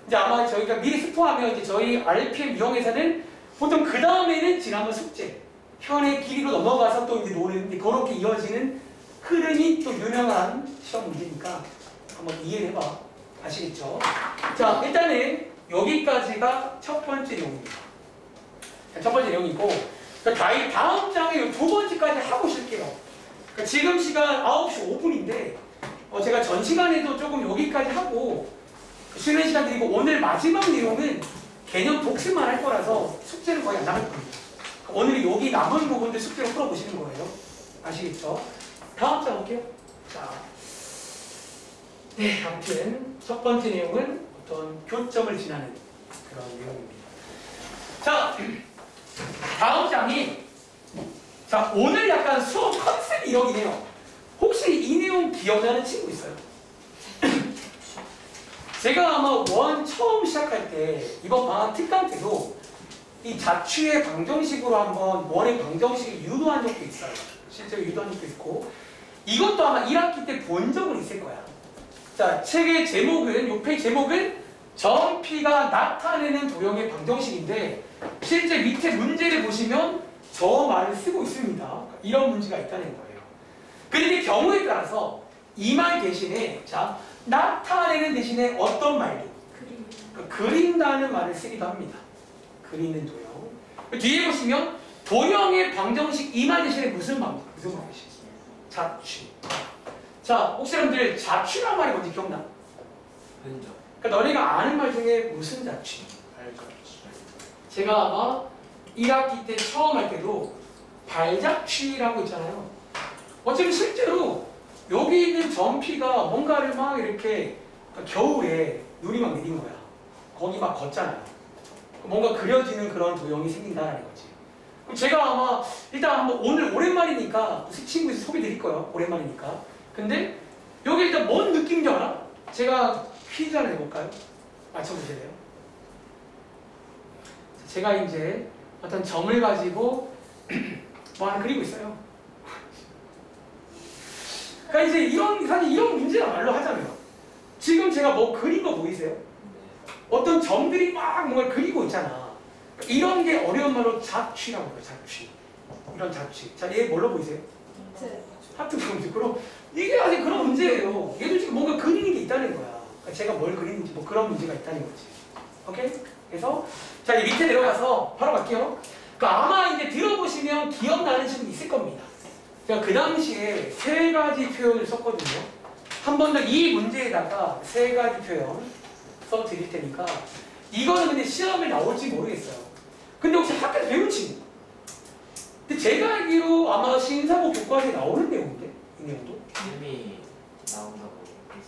이제 아마 저희가 미리 스포하면 이제 저희 RPM 유형에서는 보통 그 다음에는 지난번 숙제, 현의 길이로 넘어가서 또 이제 노는데 그렇게 이어지는 흐름이 또 유명한 시험 문제니까 한번 이해를 해봐. 아시겠죠? 자, 일단은 여기까지가 첫 번째 내용입니다. 첫 번째 내용이고, 다음 장에 두 번째까지 하고 쉴게요. 그러니까 지금 시간 9시 5분인데, 제가 전 시간에도 조금 여기까지 하고, 쉬는 시간 드리고, 오늘 마지막 내용은 개념 복습만 할 거라서 숙제는 거의 안 남을 겁니다. 오늘 여기 남은 부분들 숙제로 풀어보시는 거예요. 아시겠죠? 다음 장 볼게요. 자, 네, 아무튼 첫 번째 내용은 어떤 교점을 지나는 그런 내용입니다. 자, 다음 장이 자 오늘 약간 수업 컨셉이 여기네요. 혹시 이 내용 기억나는 친구 있어요? 제가 아마 원 처음 시작할 때 이번 방학 특강 때도 이 자취의 방정식으로 한번 원의 방정식을 유도한 적도 있어요. 실제로 유도한 적도 있고 이것도 아마 1학기 때 본 적은 있을 거야. 자, 책의 제목은 요 페이지 제목은 점P가 나타내는 도형의 방정식인데 실제 밑에 문제를 보시면 저 말을 쓰고 있습니다. 이런 문제가 있다는 거예요. 그런데 경우에 따라서 이 말 대신에 자 나타내는 대신에 어떤 말도 그린다는 말을 쓰기도 합니다. 그리는 도형. 뒤에 보시면 도형의 방정식 이 말 대신에 무슨 방정식? 자취. 자, 혹시 여러분들 자취란 말이 뭔지 기억나? 흔적. 그러니까 너네가 아는 말 중에 무슨 자취? 제가 아마 1학기 때 처음 할 때도 발자취라고 있잖아요. 어차피 실제로 여기 있는 점P가 뭔가를 막 이렇게 겨울에 눈이 막 내린 거야. 거기 막 걷잖아요. 뭔가 그려지는 그런 도형이 생긴다는 거지. 그럼 제가 아마 일단 한번 오늘 오랜만이니까 친구에서 소개 드릴 거예요. 오랜만이니까. 근데 여기 일단 뭔 느낌인지 알아? 제가 퀴즈 하나 내볼까요? 맞춰보실래요? 제가 이제 어떤 점을 가지고 뭐 하나 그리고 있어요. 그러니까 이제 사실 이런 문제야말로 하자면 지금 제가 뭐 그린 거 보이세요? 어떤 점들이 막 뭔가 그리고 있잖아. 이런 게 어려운 말로 자취라고 해요. 자취. 이런 자취. 자, 얘 뭘로 보이세요? 하트 보이죠? 그럼 이게 아직 그런 문제예요. 얘도 지금 뭔가 그리는 게 있다는 거야. 그러니까 제가 뭘 그리는지 뭐 그런 문제가 있다는 거지. 오케이? 그래서 자, 이 밑에 내려가서 바로 갈게요. 그러니까 아마 이제 들어보시면 기억나는 친구 있을 겁니다. 제가 그 당시에 세 가지 표현을 썼거든요. 한 번 더 이 문제에다가 세 가지 표현 써 드릴 테니까 이거는 근데 시험에 나올지 모르겠어요. 근데 혹시 학교에서 배운 친구? 근데 제가 알기로 아마 신사고 교과서에 나오는 내용인데 이 내용도? 쌤이 나온다고.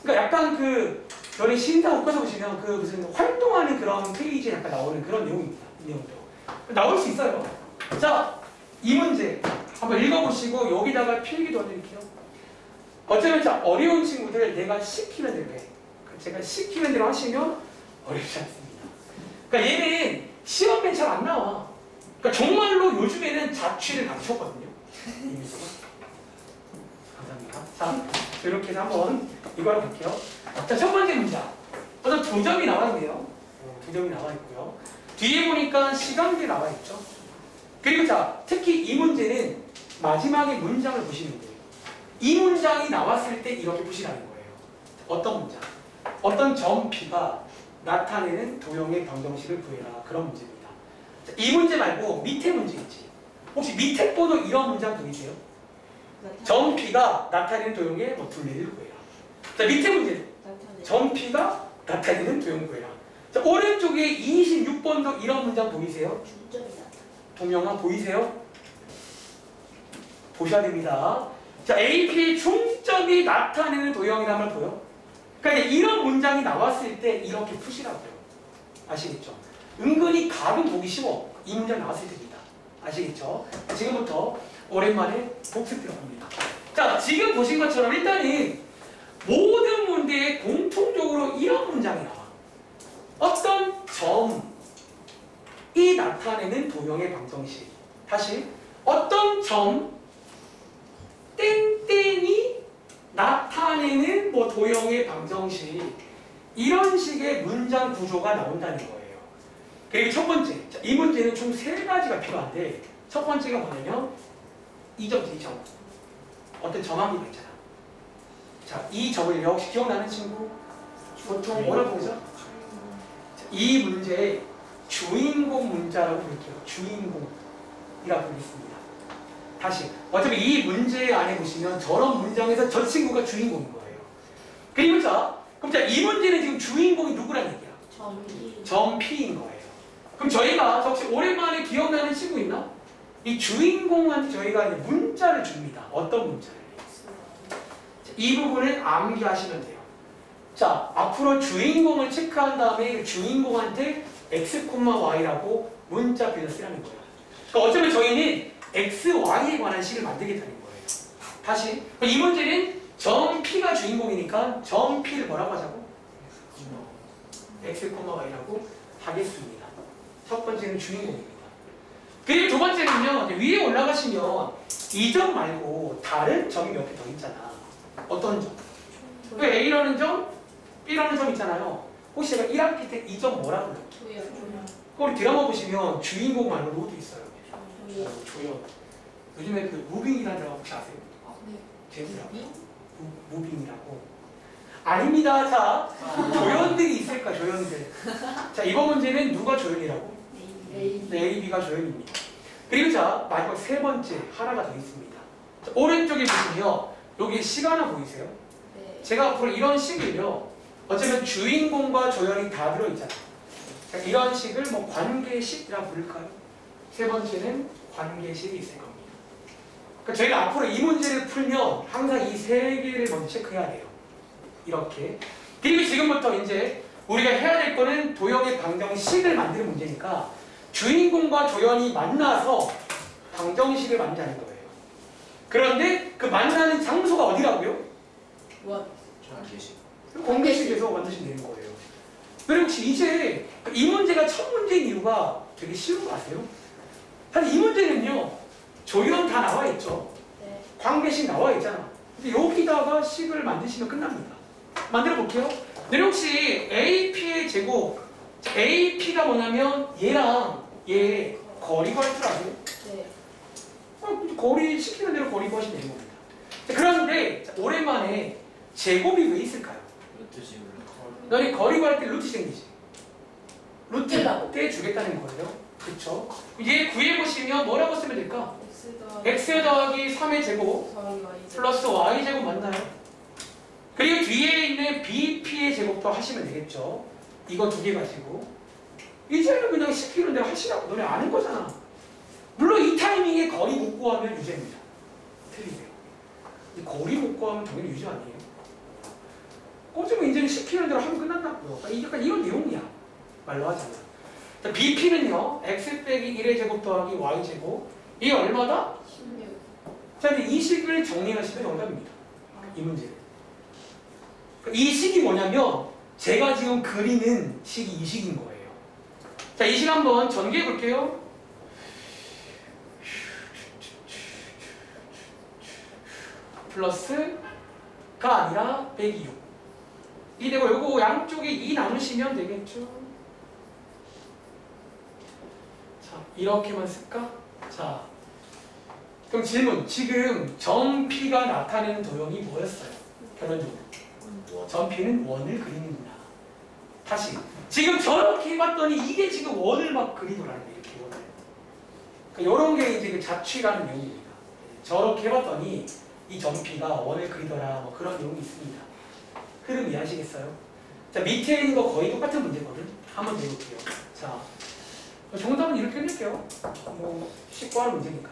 그러니까 약간 너네 신사고 교과서 보시면 무슨 활동하는 그런 페이지에 약간 나오는 그런 내용입니다. 이 내용도 나올 수 있어요. 자, 이 문제 한번 읽어보시고 여기다가 필기도 해드릴게요. 어쩌면 자 어려운 친구들 내가 시키는 대로 해. 제가 시키는 대로 하시면 어렵지 않습니다. 그러니까 얘는 시험에 잘 안 나와. 그러니까 정말로 요즘에는 자취를 감췄거든요. 감사합니다. 자, 이렇게 해서 한번 이걸 볼게요. 자, 첫 번째 문장. 어떤 두 점이 나와 있네요. 두 점이 나와 있고요. 뒤에 보니까 시간들이 나와 있죠. 그리고 자, 특히 이 문제는 마지막에 문장을 보시면 돼요. 이 문장이 나왔을 때 이렇게 보시라는 거예요. 어떤 문장? 어떤 점 P가 나타내는 도형의 방정식을 구해라. 그런 문제입니다. 자, 이 문제 말고 밑에 문제 있지. 혹시 밑에 거도 이런 문장 보이세요? 점 P가 나타내는 도형의 뭐 둘레를 구해라. 자, 밑에 문제. 점 P가 나타내는 도형 구해라. 자, 오른쪽에 26번도 이런 문장 보이세요? 동영상 보이세요? 보셔야 됩니다. 자, AP의 중점이 나타내는 도형이란 말 보여? 그러니까 이런 문장이 나왔을 때 이렇게 푸시라고요. 아시겠죠? 은근히 각은 보기 쉬워. 이 문장 나왔을 때입니다. 아시겠죠? 지금부터 오랜만에 복습 들어갑니다. 자, 지금 보신 것처럼 일단은 모든 문제에 공통적으로 이런 문장이 나와. 어떤 점이 나타내는 도형의 방정식. 다시 어떤 점 땡땡이 나타내는 이번에는 뭐 도형의 방정식 이런 식의 문장 구조가 나온다는 거예요. 그리고 첫 번째, 자, 이 문제는 총 3가지가 필요한데 첫 번째가 뭐냐면 이 점, 이 점. 어떤 점함이 있잖아. 자, 이 점을 혹시 기억나는 친구? 보통 뭐라고 보죠? 자, 이 문제의 주인공 문자라고 부를게요. 주인공이라고 부르겠습니다. 다시, 어차피 이 문제 안에 보시면 저런 문장에서 저 친구가 주인공인 거예요. 그리고 자, 그럼 자, 이 문제는 지금 주인공이 누구란 얘기야? 점이 점 P인 거예요. 그럼 저희가 혹시 오랜만에 기억나는 친구 있나? 이 주인공한테 저희가 이제 문자를 줍니다. 어떤 문자를? 이 부분을 암기하시면 돼요. 자, 앞으로 주인공을 체크한 다음에 주인공한테 x, y라고 문자표를 쓰라는 거예요. 그러니까 어쩌면 저희는 x, y에 관한 식을 만들겠다는 거예요. 다시, 이 문제는 점 P가 주인공이니까 점 P를 뭐라고 하자고? x, y라고 하겠습니다. 첫 번째는 주인공입니다. 그리고 두 번째는요, 위에 올라가시면 이 점 말고 다른 점이 몇 개 더 있잖아. 어떤 점? 그 A라는 점, B라는 점 있잖아요. 혹시 제가 1학기 때 이 점 뭐라고 불러요? 조연. 우리 드라마 보시면 주인공 말고 누구도 있어요. 조연. 조연. 요즘에 그 무빙이라는 드라마 혹시 아세요? 네. 제목이라고? 무빙이라고. 아닙니다. 자, 조연들이 있을까, 조연들. 자, 이번 문제는 누가 조연이라고? A. 네, A, B가 조연입니다. 그리고 자, 마지막 세 번째 하나가 더 있습니다. 자, 오른쪽에 보시면 여기 식 하나 보이세요? 네. 제가 앞으로 이런 식을요, 어쩌면 주인공과 조연이 다 들어있잖아요. 자, 이런 식을 뭐 관계식이라고 부를까요? 세 번째는 관계식이 있을 겁니다. 그러니까 저희가 앞으로 이 문제를 풀면 항상 이 세 개를 먼저 체크해야 돼요. 이렇게. 그리고 지금부터 이제 우리가 해야 될 거는 도형의 방정식을 만드는 문제니까 주인공과 조연이 만나서 방정식을 만드는 거예요. 그런데 그 만나는 장소가 어디라고요? 원. 관계식. 공개식에서 만드시면 되는 거예요. 그리고 혹시 이제 이 문제가 첫 문제인 이유가 되게 쉬운 거 아세요? 사실 이 문제는요, 조연 다 나와 있죠. 네. 관계식 나와 있잖아. 근데 여기다가 식을 만드시면 끝납니다. 만들어 볼게요. 근데 혹시 AP의 제곱, AP가 뭐냐면 얘랑 얘 거리 구할 줄 아세요? 네. 거리 시키는 대로 거리 구하시면 되는 겁니다. 자, 그런데 자, 오랜만에 제곱이 왜 있을까요? 루트식으로 너희 거리 구할 때 루트 생기지. 루트 떼라고. 떼주겠다는 거예요. 그쵸? 얘 구해보시면 뭐라고 쓰면 될까? X 더하기 x 더하기 3의 제곱 더하기 Y. 플러스 y 제곱 맞나요? 그리고 뒤에 있는 bp의 제곱도 하시면 되겠죠. 이거 두 개 가지고 이제는 그냥 시키는 대로 하시라고. 너네 아는 거잖아. 물론 이 타이밍에 거리 못 구하면 유죄입니다. 틀리세요. 이 거리 못 구하면 당연히 유죄 아니에요. 꽂으면 이제는 시키는 대로 하면 끝난다고요. 그러니까 약간 이런 내용이야. 말로 하자면. 자, bp는요 x 빼기 1의 제곱 더하기 y 제곱 이게 얼마다? 16. 자, 근데 이 식을 정리하시면 정답입니다. 이 문제는. 이 식이 뭐냐면 제가 지금 그리는 식이 이 식인 거예요. 자, 이 식 한번 전개해 볼게요. 플러스가 아니라 126. 이 되고 요거 양쪽에 2 나누시면 되겠죠. 자, 이렇게만 쓸까? 자, 그럼 질문. 지금 점 P가 나타내는 도형이 뭐였어요? 결론적으로. 점 P는 원을 그리는구나. 다시. 지금 저렇게 해봤더니 이게 지금 원을 막 그리더라는 거예요. 이렇게 원을. 그러니까 이런 게 이제 그 자취라는 내용입니다. 저렇게 해봤더니 이 점 P가 원을 그리더라. 뭐 그런 내용이 있습니다. 흐름 이해하시겠어요? 자, 밑에 있는 거 거의 똑같은 문제거든. 한번 내볼게요. 자, 정답은 이렇게 끝낼게요. 뭐 쉽고 하는 문제니까.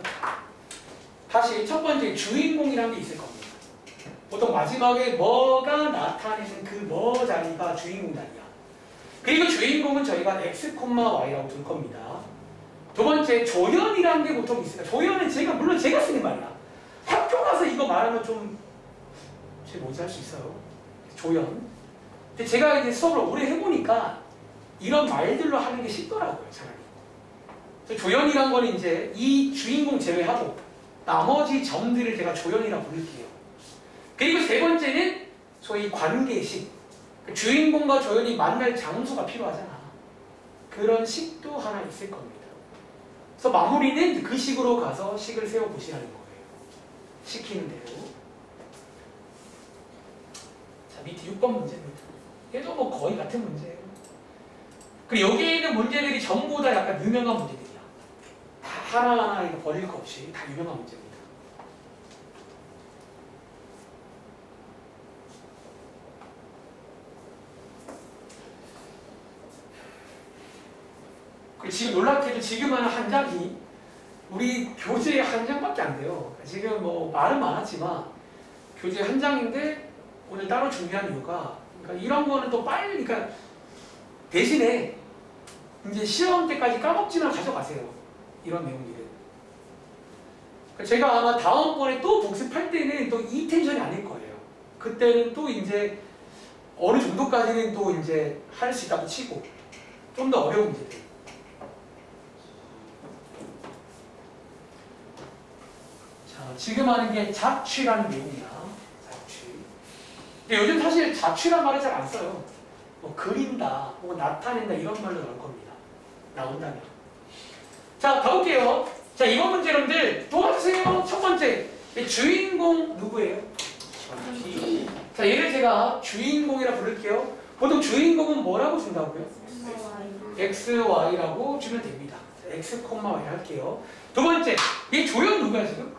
다시 첫 번째 주인공이라는 게 있을 겁니다. 보통 마지막에 뭐가 나타내는 그 뭐 자리가 주인공 자리야. 그리고 주인공은 저희가 x, y라고 둘 겁니다. 두 번째 조연이라는 게 보통 있습니다. 조연은 물론 제가 쓰는 말이야. 학교 가서 이거 말하면 좀 제 뭐지 할 수 있어요. 조연. 근데 제가 이제 수업을 오래 해보니까 이런 말들로 하는 게 쉽더라고요, 차라리. 조연이란 거는 이제 이 주인공 제외하고 나머지 점들을 제가 조연이라고 부를게요. 그리고 세 번째는 소위 관계식, 주인공과 조연이 만날 장소가 필요하잖아. 그런 식도 하나 있을 겁니다. 그래서 마무리는 그 식으로 가서 식을 세워보시라는 거예요. 시키는 대로. 자, 밑에 6번 문제입니다. 얘도 뭐 거의 같은 문제예요. 그리고 여기에 있는 문제들이 전부 다 약간 유명한 문제들이야. 다 하나하나 이거 버릴 거 없이 다 유명한 문제입니다. 그리고 지금 놀랍게도 지금 하는 한 장이 우리 교재 한 장밖에 안 돼요. 지금 뭐 말은 많았지만 교재 한 장인데 오늘 따로 준비한 이유가 그러니까 이런 거는 또 빨리 그러니까 대신에 이제 시험 때까지 까먹지만 가져가세요. 이런 내용들은. 그러니까 제가 아마 다음번에 또 복습할 때는 또 이 텐션이 아닐 거예요. 그때는 또 이제 어느 정도까지는 또 이제 할 수 있다고 치고 좀 더 어려운 문제들. 자, 지금 하는 게 자취라는 내용이야. 자취. 근데 요즘 사실 자취란 말을 잘 안 써요. 뭐 그린다, 혹은 나타낸다 이런 말로 나올 겁니다. 나온다면. 자, 가볼게요. 자, 이번 문제 여러분들 도와주세요. 첫 번째. 주인공 누구예요? 자, 얘를 제가 주인공이라 부를게요. 보통 주인공은 뭐라고 준다고요? X, Y라고 주면 됩니다. X, Y 할게요. 두 번째. 얘 조연 누구야 지금?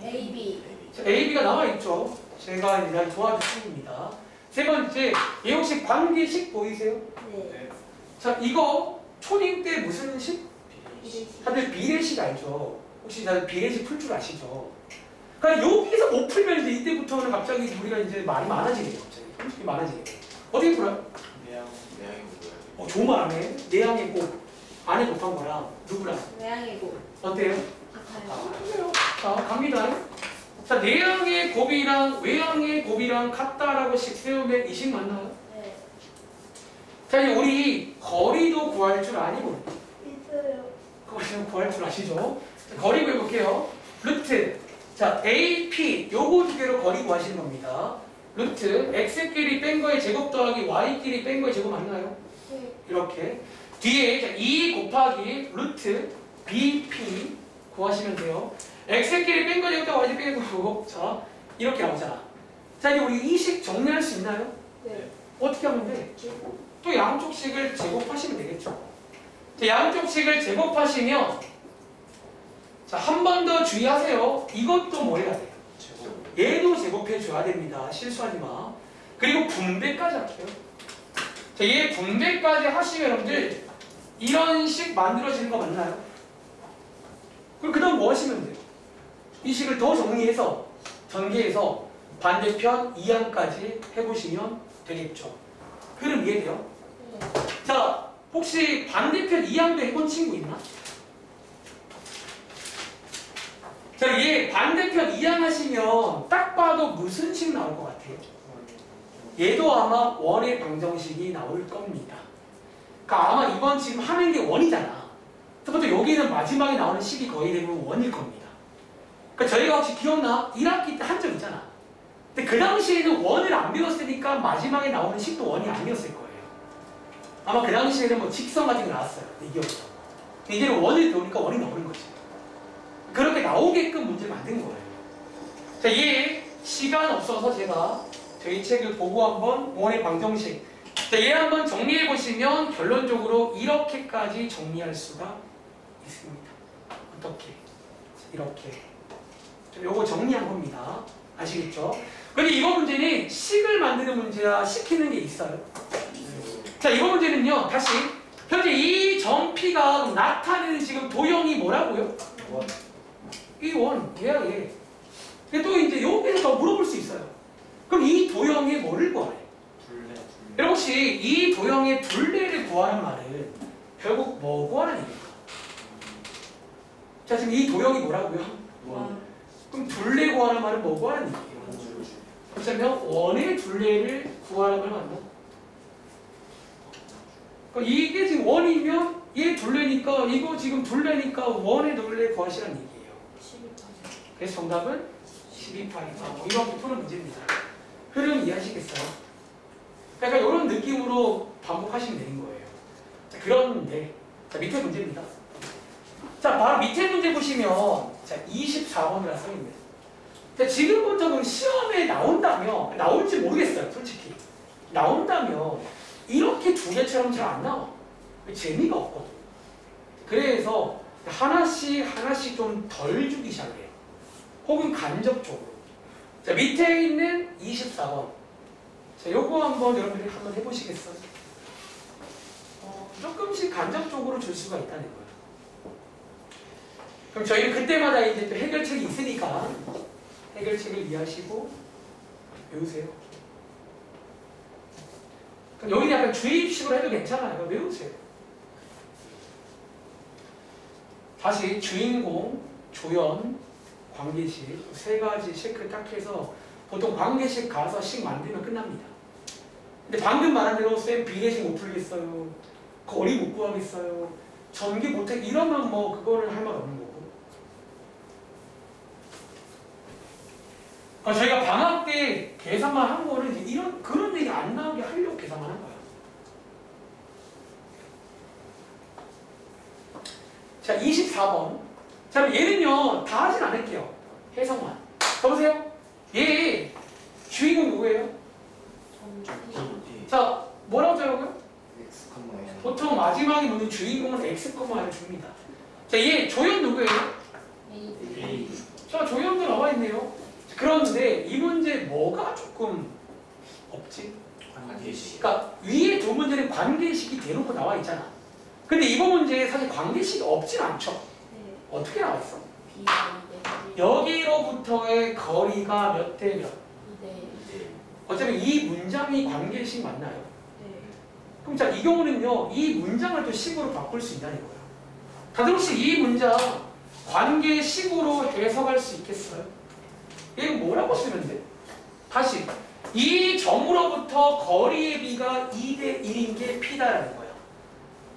AB. 자, AB가 나와있죠. 제가 이제 도와주십니다. 세 번째. 얘 혹시 관계식 보이세요? 네. 자, 이거 초딩 때 무슨 식? 비례식. 다들 비례식 알죠? 혹시 다들 비례식 풀 줄 아시죠? 그러니까 여기서 못 풀면 이제 이때부터는 갑자기 우리가 이제 말이 많아지게 돼요. 갑자기 솔직히 많아지게 돼요. 어떻게 풀어요? 내양이 뭐야? 좋은 말 안 해. 내양의 곱 안에 곱한 거랑 누구랑 외양이고. 어때요? 같아요. 자, 갑니다. 자, 내양의 곱이랑 외양의 곱이랑 같다라고 식 세우면 이 식 맞나요? 네. 자, 이제 우리 거리도 구할 줄 아니 모르 있어요. 거리도 구할 줄 아시죠? 자, 거리 구해볼게요. 루트. 자, AP 요거 두 개로 거리 구하시는 겁니다. 루트 x끼리 뺀 거의 제곱 더하기 y끼리 뺀 거의 제곱 맞나요? 네. 이렇게 뒤에 자, 2 곱하기 루트 BP 구하시면 돼요. x끼리 뺀 거의 제곱 더하기 y끼리 뺀 거고 자 이렇게 나오잖아. 자, 이제 우리 이 식 정리할 수 있나요? 네. 어떻게 하면 돼? 또 양쪽 식을 제곱하시면 되겠죠. 자, 양쪽 식을 제곱하시면 자, 한 번 더 주의하세요. 이것도 뭐 해야 돼요? 얘도 제곱해 줘야 됩니다. 실수하지 마. 그리고 분배까지 할게요. 자, 얘 분배까지 하시면 여러분들 이런 식 만들어지는 거 맞나요? 그럼 그 다음 뭐 하시면 돼요? 이 식을 더 정리해서 전개해서 반대편 2항까지 해보시면 되겠죠. 그럼 이해돼요? 네. 자, 혹시 반대편 2항도 해본 친구 있나? 자, 얘 반대편 2항 하시면 딱 봐도 무슨 식 나올 것 같아요? 얘도 아마 원의 방정식이 나올 겁니다. 그러니까 아마 이번 지금 하는 게 원이잖아. 그래서 여기는 마지막에 나오는 식이 거의 대부분 원일 겁니다. 그러니까 저희가 혹시 기억나? 1학기 때 한 적 있잖아. 근데 그 당시에는 원을 안 배웠으니까 마지막에 나오는 식도 원이 아니었을 거예요. 아마 그 당시에는 뭐 직선 같은 게 나왔어요. 이게부터. 근데 이제는 원을 배우니까 원이 나오는 거지. 그렇게 나오게끔 문제를 만든 거예요. 자, 얘 시간 없어서 제가 저희 책을 보고 한번 원의 방정식. 자, 얘 한번 정리해 보시면 결론적으로 이렇게까지 정리할 수가 있습니다. 어떻게? 이렇게. 자, 요거 정리한 겁니다. 아시겠죠? 근데 이거 문제는 식을 만드는 문제야, 시키는 게 있어요. 자, 이거 문제는요, 다시. 현재 이 점 P가 나타내는 지금 도형이 뭐라고요? 이 원, 얘야 얘. 근데 또 이제 여기서 더 물어볼 수 있어요. 그럼 이 도형의 뭐를 구하래? 여러분 혹시 이 도형의 둘레를 구하는 말은 결국 뭐 구하는 얘기일까? 자, 지금 이 도형이 뭐라고요? 원. 그럼 둘레 구하는 말은 뭐 구하는 얘기예요? 그렇다면 원의 둘레를 구하는 말 맞나? 그러니까 이게 지금 원이면 얘 둘레니까 이거 지금 둘레니까 원의 둘레 구하시라는 얘기예요. 12. 그래서 정답은 12파이다. 뭐 이렇게 푸는 문제입니다. 흐름 이해하시겠어요? 그러니까 이런 느낌으로 반복하시면 되는 거예요. 자, 그런데 자, 밑에 문제입니다. 자, 바로 밑에 문제 보시면 자, 24번이라 써있네요. 자, 지금부터 그럼 시험에 나온다면 나올지 모르겠어요. 솔직히 나온다면 이렇게 두 개처럼 잘 안 나와. 재미가 없거든. 그래서 하나씩 좀 덜 주기 시작해요. 혹은 간접적으로. 자, 밑에 있는 24번. 자, 요거 한번 여러분들이 한번 해보시겠어요? 조금씩 간접적으로 줄 수가 있다는 거예요. 그럼 저희는 그때마다 이제 또 해결책이 있으니까 해결책을 이해하시고 외우세요. 그럼 여기는 약간 주입식으로 해도 괜찮아요. 외우세요. 다시 주인공, 조연, 관계식 세 가지 체크를 딱 해서 보통 관계식 가서 식 만들면 끝납니다. 근데 방금 말한 대로 쌤 비례식 못 풀겠어요. 거리 못 구하겠어요. 전기 못해 이러면 뭐 그거는 할 말 없는 거고. 저희가 방학 때 계산만 한 거는 이제 이런 그런 얘기 안 나오게 하려고 계산만 한 거야. 자, 24번. 자, 그럼 얘는요 다 하진 않을게요. 해석만. 여보세요? 얘 주인공 누구예요? 자, 뭐라고 적어요? X, Y. 보통 마지막에 묻는 주인공은 X를 줍니다. 자, 얘 조연 누구예요? A. 자, 조연도 나와 있네요. 그런데 이 문제 뭐가 조금 없지? 관계식. 그러니까 위에 두 문제는 관계식이 대놓고 나와 있잖아. 근데 이번 문제에 사실 관계식이 없진 않죠. 네. 어떻게 나와 있어? B 여기로부터의 거리가 몇 대 몇? 2대 이제 어차피 이 문장이 관계식 맞나요? 네. 그럼 자, 이 경우는요, 이 문장을 또 식으로 바꿀 수 있다는 거예요. 다들 혹시 이 문장 관계식으로 해석할 수 있겠어요? 이거 뭐라고 쓰면 돼? 다시 이 점으로부터 거리의 비가 2대 1인 게 P다라는 거예요.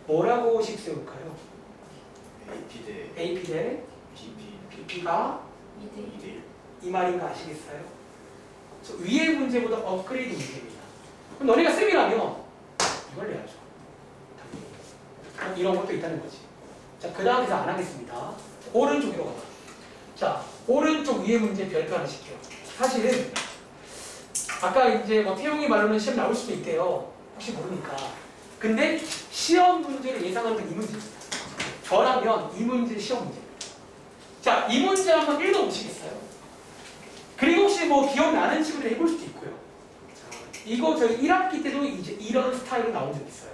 뭐라고 식 세울까요? AP 대 AP 대 BP BP가 2대 2대1. 이 말인 거 아시겠어요? 그래서 위의 문제보다 업그레이드 문제입니다. 그럼 너네가 쌤이라면 이걸 내야죠. 당연히. 이런 것도 있다는 거지. 자, 그 다음 해서 안 하겠습니다. 오른쪽으로 가봐. 자, 오른쪽 위의 문제 별표 하나 씩해요. 사실은 아까 이제 뭐 태용이 말로는 시험 나올 수도 있대요. 혹시 모르니까. 근데 시험 문제를 예상하는 건 이 문제입니다. 저라면 이 문제 시험 문제입니다. 자, 이 문제 한번 읽어보시겠어요? 그리고 혹시 뭐 기억나는 식으로 해볼 수도 있고요. 자, 이거 저희 1학기 때도 이제 이런 스타일로 나온 적 있어요.